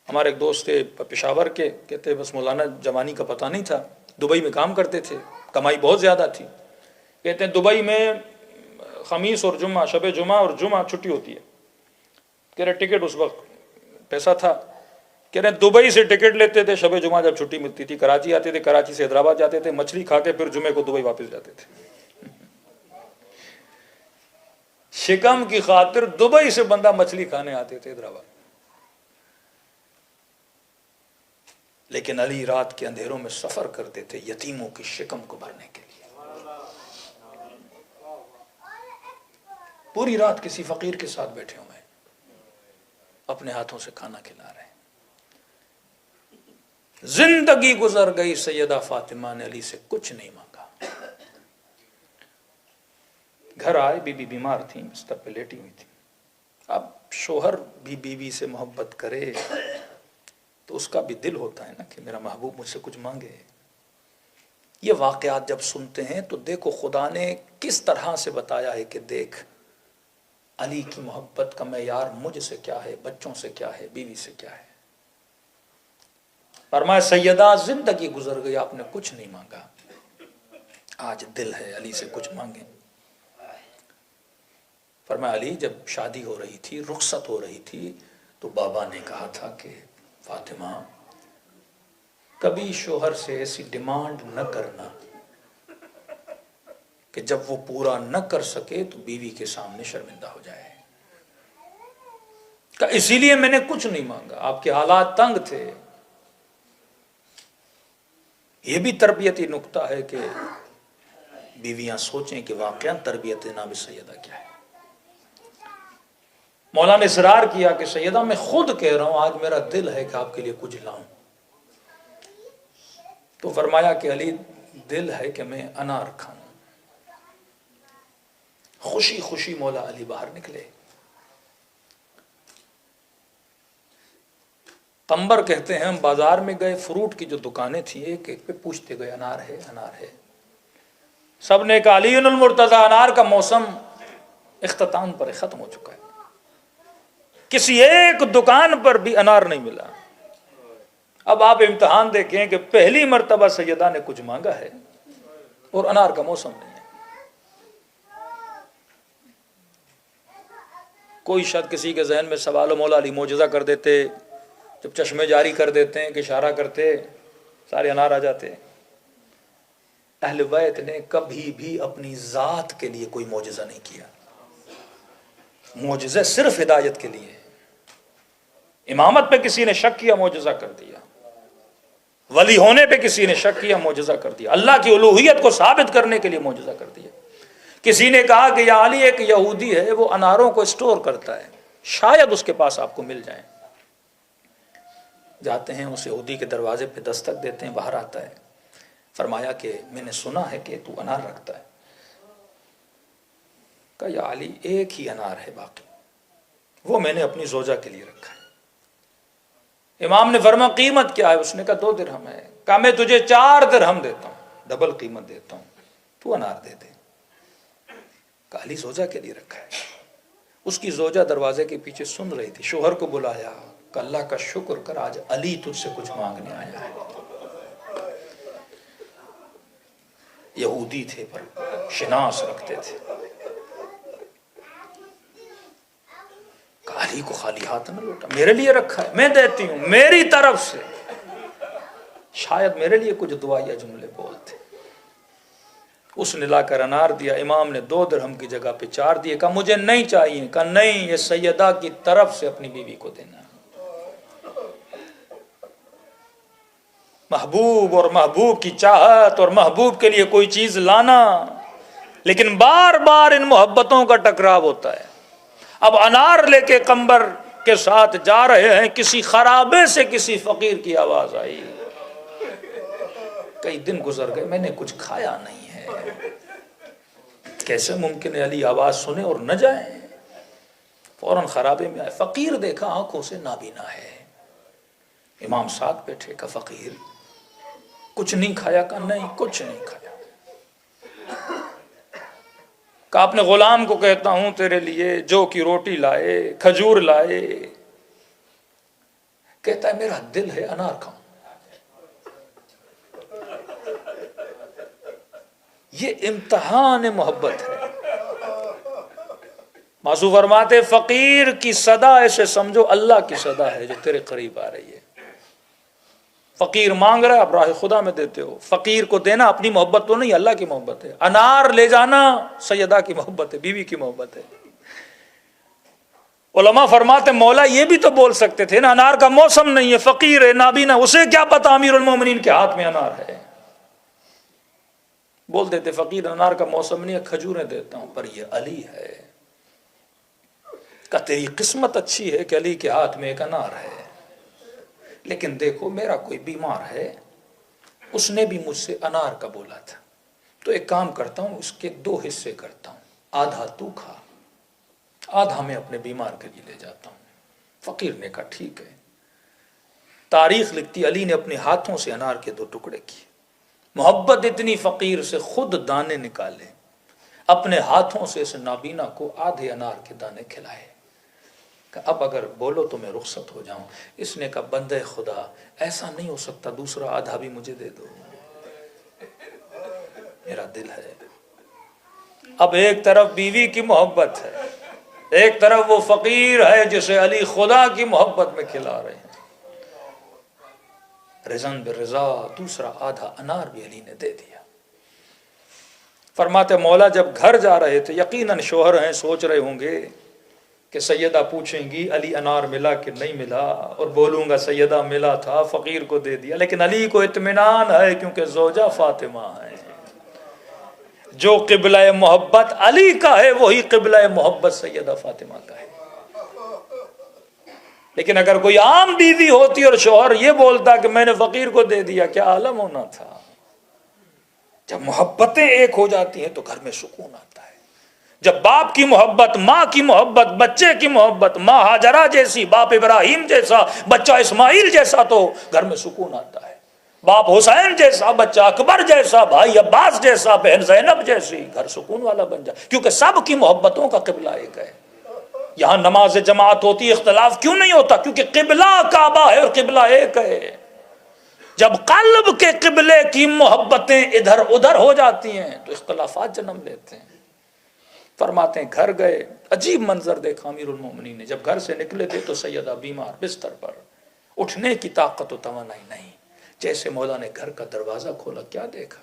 ہمارے ایک دوست تھے پشاور کے، کہتے بس مولانا جوانی کا پتہ نہیں تھا، دبئی میں کام کرتے تھے، کمائی بہت زیادہ تھی، کہتے ہیں دبئی میں خمیس اور جمعہ، شب جمعہ اور جمعہ چھٹی ہوتی ہے، کہہ رہے ٹکٹ اس وقت پیسہ تھا، کہہ رہے دبئی سے ٹکٹ لیتے تھے، شب جمعہ جب چھٹی ملتی تھی کراچی آتے تھے، کراچی سے حیدرآباد جاتے تھے، مچھلی کھا کے پھر جمعے کو دبئی واپس جاتے تھے۔ شکم کی خاطر دبئی سے بندہ مچھلی کھانے آتے تھے حیدرآباد، لیکن علی رات کے اندھیروں میں سفر کرتے تھے یتیموں کی شکم کو بھرنے کے لیے، پوری رات کسی فقیر کے ساتھ بیٹھے ہوئے ہیں، اپنے ہاتھوں سے کھانا کھلا رہے ہیں۔ زندگی گزر گئی، سیدہ فاطمہ نے علی سے کچھ نہیں مانگا۔ گھر آئے، بی بی بیمار تھیں، بستر پہ لیٹی ہوئی تھی۔ اب شوہر بھی بیوی سے محبت کرے تو اس کا بھی دل ہوتا ہے نا کہ میرا محبوب مجھ سے کچھ مانگے۔ یہ واقعات جب سنتے ہیں تو دیکھو خدا نے کس طرح سے بتایا ہے کہ دیکھ علی کی محبت کا معیار مجھ سے کیا ہے، بچوں سے کیا ہے، بیوی سے کیا ہے۔ فرمایا سیدہ زندگی گزر گئی، آپ نے کچھ نہیں مانگا، آج دل ہے علی سے کچھ مانگیں۔ فرمایا علی جب شادی ہو رہی تھی، رخصت ہو رہی تھی، تو بابا نے کہا تھا کہ فاطمہ کبھی شوہر سے ایسی ڈیمانڈ نہ کرنا کہ جب وہ پورا نہ کر سکے تو بیوی کے سامنے شرمندہ ہو جائے۔ کہ اسی لیے میں نے کچھ نہیں مانگا، آپ کے حالات تنگ تھے۔ یہ بھی تربیتی نکتہ ہے کہ بیویاں سوچیں کہ واقعاً تربیت ناب سیدہ کیا ہے۔ مولا نے اصرار کیا کہ سیدہ میں خود کہہ رہا ہوں، آج میرا دل ہے کہ آپ کے لیے کچھ لاؤں۔ تو فرمایا کہ علی دل ہے کہ میں انار کھاؤں۔ خوشی خوشی مولا علی باہر نکلے۔ قمبر کہتے ہیں ہم بازار میں گئے، فروٹ کی جو دکانیں تھیں ایک ایک پہ پوچھتے گئے انار ہے انار ہے۔ سب نے کہا علی المرتضی انار کا موسم اختتام پر ختم ہو چکا ہے، کسی ایک دکان پر بھی انار نہیں ملا۔ اب آپ امتحان دیکھیں کہ پہلی مرتبہ سیدہ نے کچھ مانگا ہے اور انار کا موسم نہیں ہے۔ کوئی شاید کسی کے ذہن میں سوال ہو، مولا علی معجزہ کر دیتے، جب چشمے جاری کر دیتے ہیں کہ اشارہ کرتے سارے انار آ جاتے۔ اہل بیت نے کبھی بھی اپنی ذات کے لیے کوئی معجزہ نہیں کیا، معجزہ صرف ہدایت کے لیے۔ امامت پہ کسی نے شک کیا، معجزہ کر دیا۔ ولی ہونے پہ کسی نے شک کیا، معجزہ کر دیا۔ اللہ کی الوہیت کو ثابت کرنے کے لیے معجزہ کر دیا۔ کسی نے کہا کہ یا علی ایک یہودی ہے، وہ اناروں کو اسٹور کرتا ہے، شاید اس کے پاس آپ کو مل جائیں۔ جاتے ہیں اس یہودی کے دروازے پہ دستک دیتے ہیں، باہر آتا ہے۔ فرمایا کہ میں نے سنا ہے کہ تو انار رکھتا ہے۔ کہا یا علی ایک ہی انار ہے باقی، وہ میں نے اپنی زوجہ کے لیے رکھا ہے۔ امام نے فرمایا قیمت کیا ہے؟ اس نے کہا 2 درہم ہے۔ کہا میں تجھے 4 درہم دیتا ہوں، ڈبل قیمت دیتا ہوں، تو انار دے دے۔ کہا علی زوجہ کے لیے رکھا ہے۔ اس کی زوجہ دروازے کے پیچھے سن رہی تھی، شوہر کو بلایا کہ اللہ کا شکر کر آج علی تجھ سے کچھ مانگنے آیا ہے۔ یہودی تھے پر شناس رکھتے تھے۔ علی کو خالی ہاتھ نہ لوٹا، میرے لیے رکھا ہے، میں دیتی ہوں میری طرف سے، شاید میرے لیے کچھ دعا یا جملے بولتے۔ اس نے لا کر انار دیا۔ امام نے 2 درہم کی جگہ پہ 4 دیے۔ کہا مجھے نہیں چاہیے۔ کہا نہیں، یہ سیدہ کی طرف سے اپنی بیوی کو دینا۔ محبوب اور محبوب کی چاہت اور محبوب کے لیے کوئی چیز لانا، لیکن بار بار ان محبتوں کا ٹکراؤ ہوتا ہے۔ اب انار لے کے قمبر کے ساتھ جا رہے ہیں، کسی خرابے سے کسی فقیر کی آواز آئی۔ کئی دن گزر گئے، میں نے کچھ کھایا نہیں ہے، کیسے ممکن ہے علی آواز سنے اور نہ جائیں؟ فوراً خرابے میں آئے، فقیر دیکھا آنکھوں سے نابینا ہے۔ امام ساتھ بیٹھے، کا فقیر کچھ نہیں کھایا؟ کا نہیں کچھ نہیں کھایا۔ کہ اپنے غلام کو کہتا ہوں تیرے لیے جو کی روٹی لائے، کھجور لائے۔ کہتا ہے میرا دل ہے انار کھاؤں۔ یہ امتحان محبت ہے۔ معصوم فرماتے فقیر کی صدا ایسے سمجھو اللہ کی صدا ہے جو تیرے قریب آ رہی ہے۔ فقیر مانگ رہا ہے، آپ راہ خدا میں دیتے ہو۔ فقیر کو دینا اپنی محبت تو نہیں، اللہ کی محبت ہے۔ انار لے جانا سیدہ کی محبت ہے، بیوی کی محبت ہے۔ علماء فرماتے مولا یہ بھی تو بول سکتے تھے نا، انار کا موسم نہیں ہے، فقیر ہے، نابینا، اسے کیا پتا امیر المومنین کے ہاتھ میں انار ہے۔ بول دیتے فقیر انار کا موسم نہیں ہے، کھجوریں دیتا ہوں، پر یہ علی ہے۔ کہ تیری قسمت اچھی ہے کہ علی کے ہاتھ میں ایک انار ہے، لیکن دیکھو میرا کوئی بیمار ہے، اس نے بھی مجھ سے انار کا بولا تھا، تو ایک کام کرتا ہوں، اس کے 2 حصے کرتا ہوں، آدھا تو کھا، آدھا میں اپنے بیمار کے لیے لے جاتا ہوں۔ فقیر نے کہا ٹھیک ہے۔ تاریخ لکھتی علی نے اپنے ہاتھوں سے انار کے 2 ٹکڑے کیے۔ محبت اتنی فقیر سے خود دانے نکالے، اپنے ہاتھوں سے اس نابینا کو آدھے انار کے دانے کھلائے۔ کہ اب اگر بولو تو میں رخصت ہو جاؤں۔ اس نے کہا بندے خدا ایسا نہیں ہو سکتا، دوسرا آدھا بھی مجھے دے دو۔ میرا دل ہے۔ اب ایک طرف بیوی کی محبت ہے، ایک طرف وہ فقیر ہے جسے علی خدا کی محبت میں کھلا رہے ہیں، رضن بالرضا، دوسرا آدھا انار بھی علی نے دے دیا۔ فرماتے مولا جب گھر جا رہے تھے، یقیناً شوہر ہیں سوچ رہے ہوں گے کہ سیدہ پوچھیں گی علی انار ملا کہ نہیں ملا، اور بولوں گا سیدہ ملا تھا، فقیر کو دے دیا، لیکن علی کو اطمینان ہے کیونکہ زوجہ فاطمہ ہے۔ جو قبلہ محبت علی کا ہے وہی قبلہ محبت سیدہ فاطمہ کا ہے۔ لیکن اگر کوئی عام بیوی ہوتی اور شوہر یہ بولتا کہ میں نے فقیر کو دے دیا، کیا عالم ہونا تھا۔ جب محبتیں ایک ہو جاتی ہیں تو گھر میں سکون آتا ہے۔ جب باپ کی محبت، ماں کی محبت، بچے کی محبت، ماں ہاجرہ جیسی، باپ ابراہیم جیسا، بچہ اسماعیل جیسا، تو گھر میں سکون آتا ہے۔ باپ حسین جیسا، بچہ اکبر جیسا، بھائی عباس جیسا، بہن زینب جیسی، گھر سکون والا بن جائے، کیونکہ سب کی محبتوں کا قبلہ ایک ہے۔ یہاں نماز جماعت ہوتی، اختلاف کیوں نہیں ہوتا؟ کیونکہ قبلہ کعبہ ہے اور قبلہ ایک ہے۔ جب قلب کے قبلے کی محبتیں ادھر ادھر ہو جاتی ہیں تو اختلافات جنم لیتے ہیں۔ فرماتے ہیں گھر گئے، عجیب منظر دیکھا امیر المومنین نے۔ جب گھر سے نکلے تھے تو سیدہ بیمار بستر پر، اٹھنے کی طاقت و توانائی نہیں۔ جیسے مولا نے گھر کا دروازہ کھولا، کیا دیکھا؟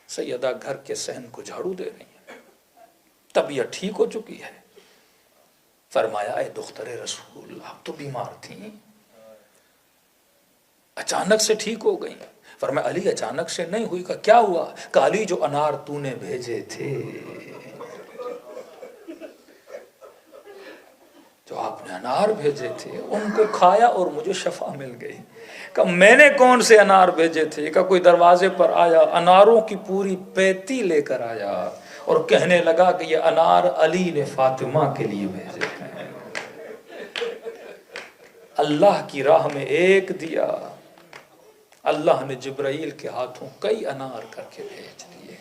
سیدہ گھر کے صحن کو جھاڑو دے رہی ہیں، طبیعت ٹھیک ہو چکی ہے۔ فرمایا اے دختر رسول، آپ تو بیمار تھیں، اچانک سے ٹھیک ہو گئی؟ فرمایا علی اچانک سے نہیں ہوئی۔ کہا کیا ہوا؟ کہا علی جو انار تو نے بھیجے تھے، جو آپ نے انار بھیجے تھے ان کو کھایا اور مجھے شفا مل گئی۔ کہ میں نے کون سے انار بھیجے تھے؟ کہ کوئی دروازے پر آیا، اناروں کی پوری پیتی لے کر آیا اور کہنے لگا کہ یہ انار علی نے فاطمہ کے لیے بھیجے ہیں۔ اللہ کی راہ میں ایک دیا، اللہ نے جبرائیل کے ہاتھوں کئی انار کر کے بھیج دیے۔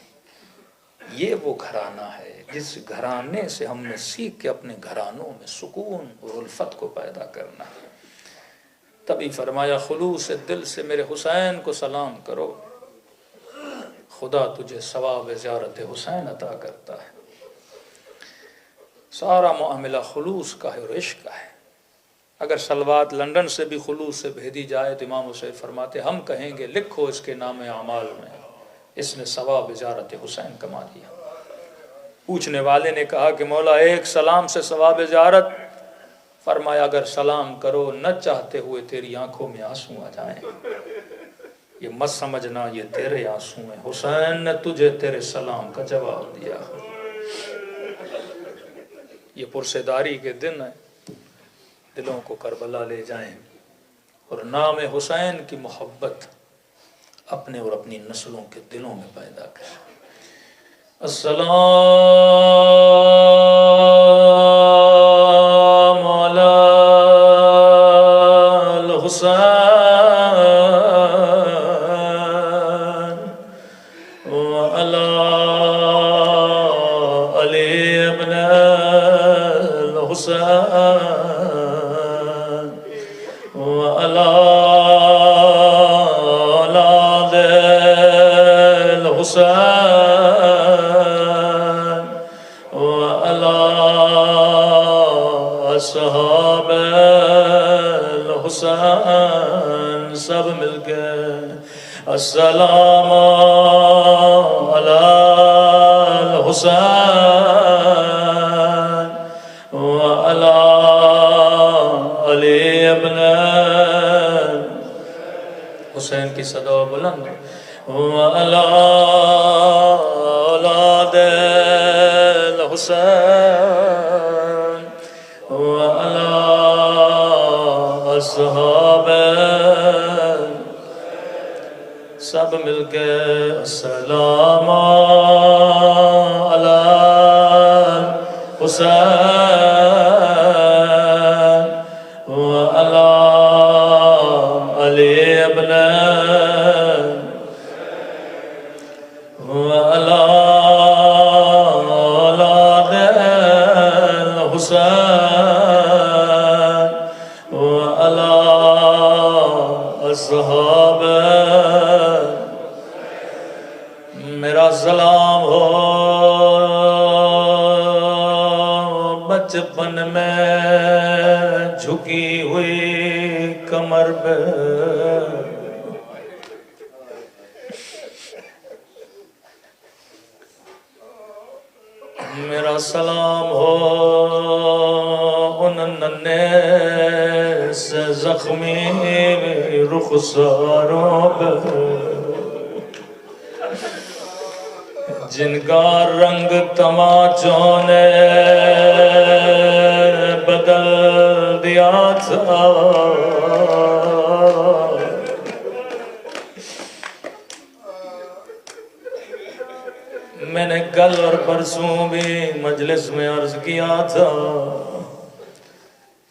یہ وہ گھرانہ ہے جس گھرانے سے ہم نے سیکھ کے اپنے گھرانوں میں سکون اور الفت کو پیدا کرنا ہے۔ تبھی فرمایا خلوص دل سے میرے حسین کو سلام کرو، خدا تجھے ثواب زیارت حسین عطا کرتا ہے۔ سارا معاملہ خلوص کا ہے اور عشق کا ہے۔ اگر سلوات لندن سے بھی خلوص سے بھیجی جائے تو امام حسین فرماتے ہم کہیں گے لکھو اس کے نام اعمال میں، اس نے ثواب زیارت حسین کما لیا۔ پوچھنے والے نے کہا کہ مولا ایک سلام سے ثواب زیارت؟ فرمایا اگر سلام کرو نہ چاہتے ہوئے تیری آنکھوں میں آنسو آ جائیں، یہ مت سمجھنا یہ تیرے آنسو ہیں، حسین نے تجھے تیرے سلام کا جواب دیا۔ یہ پرسیداری کے دن ہیں، دلوں کو کربلا لے جائیں اور نام حسین کی محبت اپنے اور اپنی نسلوں کے دلوں میں پیدا کریں۔ السلام علی الحسین وعلی علی ابن الحسین وعلی اولاد الحسین صحاب الحسین، سب مل کے السلام علی الحسین وعلی علی ابن حسین کی صدا بلند وعلی اولاد الحسین وعلی اصحاب، سب مل کے السلام علی الحسین وعلی علی ابن وعلی اولاد الحسین وعلی اصحاب، میرا سلام ہو بچپن میں جھکی ہوئی کمر پہ، میرا سلام ہو ان ننھے سے زخمی رخساروں پہ جن کا رنگ تماچوں نے بدل دیا تھا، میں نے کل اور پرسوں بھی مجلس میں عرض کیا تھا،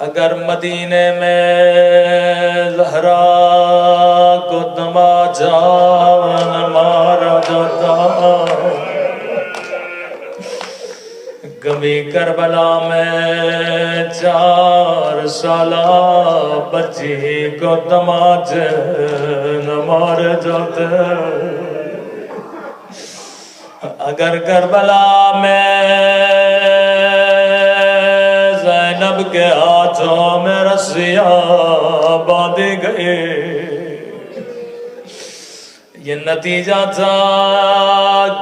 اگر مدینے میں زہرا کو تماچا نہ مارا جاتا، کبھی کربلا میں 4 سالہ بچی کو تماچے نہ مارے جاتے، اگر کربلا میں زینب کے ہاتھوں میں رسیاں باندھی گئی، یہ نتیجہ تھا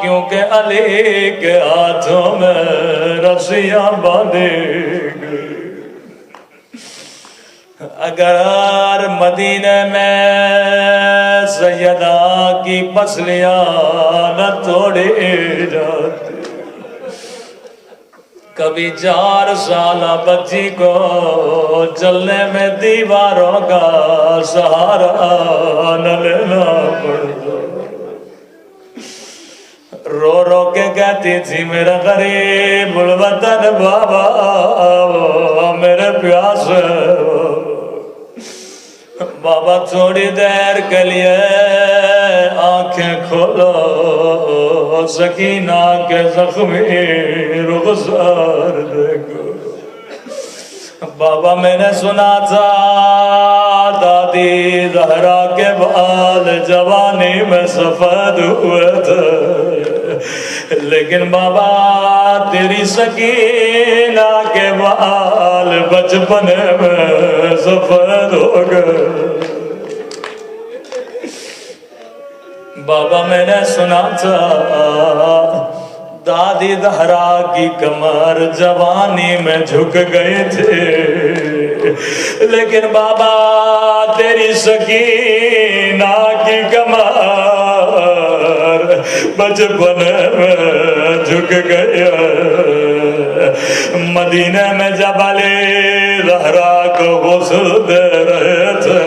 کیونکہ علی کے ہاتھوں میں رسیاں باندھی گئی۔ اگر مدینے میں سیدہ کی پسلیاں نہ توڑی جاتی، کبھی 4 سالہ بچی کو چلنے میں دیواروں کا سہارا نہ لینا پڑتا، رو رو کے کہتی تھی میرا غریب الوطن بابا میرے پیاس، بابا تھوڑی دیر کے لیے آنکھیں کھولو، سکینہ کے زخمی رخسار دیکھو۔ بابا میں نے سنا تھا دادی زہرا کے بال جوانی میں سفید ہوئے تھے، لیکن بابا تیری سکینہ کے بال بچپن میں سفید ہو گئے۔ بابا میں نے سنا تھا دادی زہرا کی کمر جوانی میں جھک گئی تھی، لیکن بابا تیری سکینہ کی کمر بچپن میں جھک گئی۔ مدینہ میں جب علی زہرا کو غسل دے رہے تھے،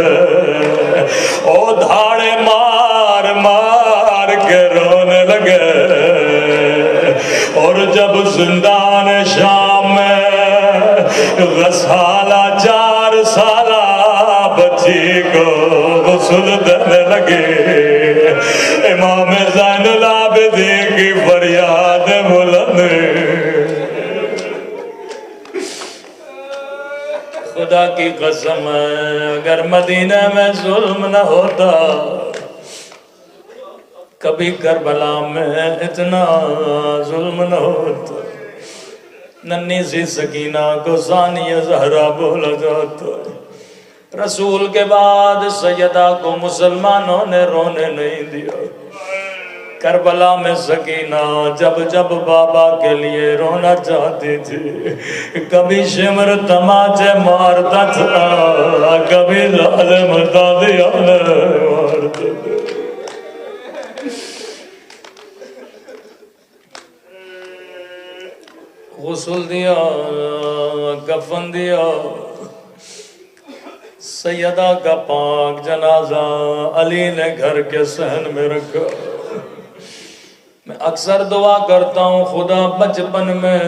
او دھاڑے مار مار کے رونے لگے، اور جب زندان شام میں غسالہ 4 سالہ بچی کو غسل دینے لگے، امام زین العابدین کی فریاد بلند، خدا کی قسم اگر مدینہ میں ظلم نہ ہوتا، کبھی کربلا میں اتنا ظلم نہ ہوتا، ننھی سی سکینہ کو ثانیہ زہرا بولا جاتا۔ رسول کے بعد سیدہ کو مسلمانوں نے رونے نہیں دیا۔ کربلا میں سکینہ جب جب بابا کے لیے رونا چاہتی تھی، کبھی شمر تماچے مارتا تھا، کبھی ظالم دادیانے مارتے تھے۔ غسل دیا، کفن دیا، سیدہ کا پاک جنازہ علی نے گھر کے صحن میں رکھا۔ میں اکثر دعا کرتا ہوں خدا بچپن میں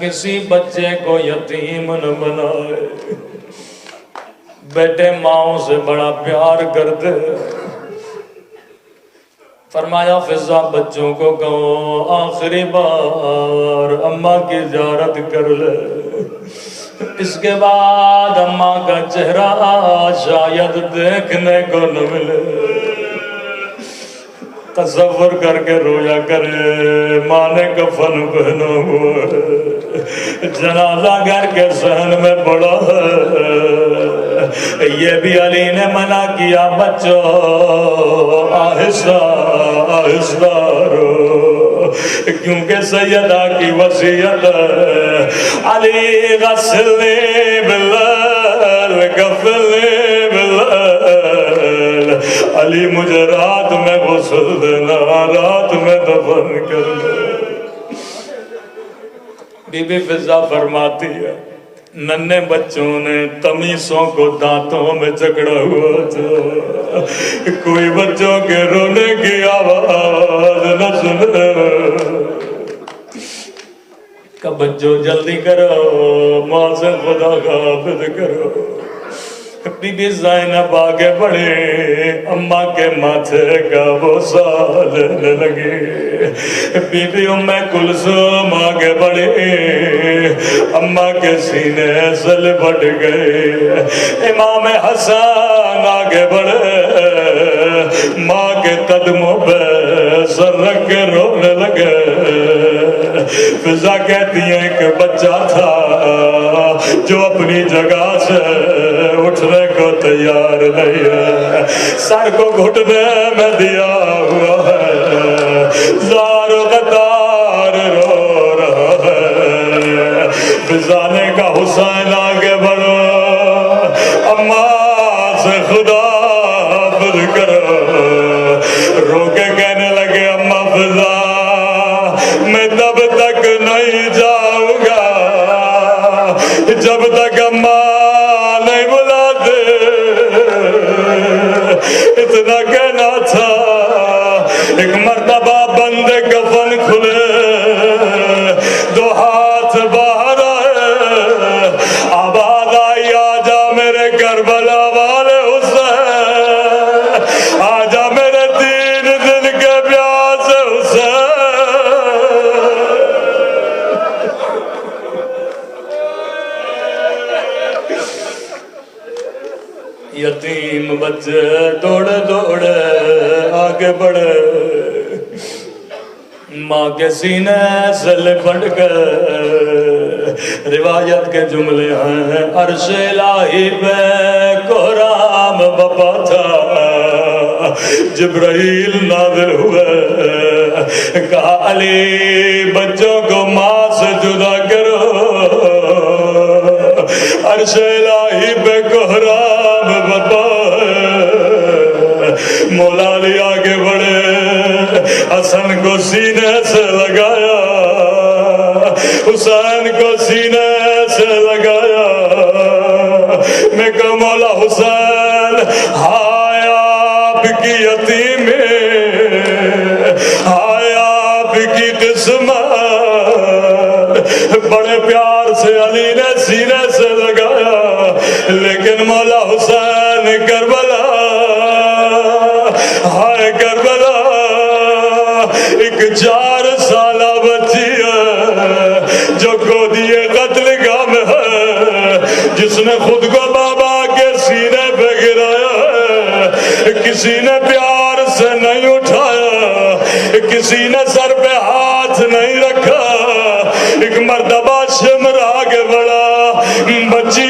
کسی بچے کو یتیم نہ بنائے، بیٹے ماؤں سے بڑا پیار کرتے، فرمایا فضا بچوں کو کہو آخری بار اماں کی زیارت کر لے، اس کے بعد اماں کا چہرہ شاید دیکھنے کو نہ ملے۔ تصور کر کے رویا کرے ماں نے کفن پہنا ہوا جنازہ گھر کے صحن میں پڑا ہے یہ بھی علی نے منع کیا بچوں آہستہ آہستہ رو کیونکہ سیدہ کی وصیت ہے علی غسلنی باللیل غفلنی باللیل علی مجھے رات میں غسل دینا رات میں دفن کرنا بی بی فضا فرماتی ہے ننھے بچوں نے تمیزوں کو دانتوں میں جکڑا ہوا تھا کوئی بچوں کے رونے کی آواز نہ سنے کہ بچوں جلدی کرو ماں سے خدا کا حافظ کرو بی بی زینب آگے بڑھے اماں کے ماتھے کا بوسہ لینے لگی بی بی ام کلثوم آگے بڑھے اماں کے سینے سے لپٹ گئے امام حسن آگے بڑھے ماں کے قدموں پہ سر رکھ کے رونے لگے فضا کہتی ہے ایک بچہ تھا جو اپنی جگہ سے اٹھنے کو تیار نہیں ہے سر کو گھٹنے میں دیا ہوا ہے زار و قطار رو رہا ہے فضانے کا حسین آگے بڑھو اماں سے خدا حافظ کرو رو کے کہنے لگے اماں فضا میں تب تک نہیں جاؤں گا جب تک اماں نہیں بلاتے اتنا کہنا تھا ایک مرتبہ بند کفن کھلے دو ہاتھ باہر آئے آواز آئی آجا میرے کربلا والے حسین آجا میرے تین دل کے پیاس حسین یتیم بچے دوڑے دوڑے آگے بڑھے ماں کے سینے سے لپٹ گئے روایت کے جملے ہیں عرش الہی پہ کوہرام بپا تھا جبرائیل نازل ہوئے کہا علی بچوں کو ماں سے جدا کرو عرش الہی پہ کوہرام بپا مولا علی آگے بڑھے حسن کو سینے سے لگایا حسین کو سینے سے لگایا میں کہا مولا حسین ہائے آپ کی یتیمی ہائے آپ کی قسمت بڑے پیار سے علی نے سینے سے لگایا لیکن مولا حسین کربلا ہائے کربلا ایک 4 سالہ بچی ہے جو گودی قتل گاہ میں ہے جس نے خود کو بابا کے سینے پہ گرایا ہے کسی نے پیار سے نہیں اٹھایا کسی نے سر پہ ہاتھ نہیں رکھا ایک مرتبہ شمر آگے بڑھا بچی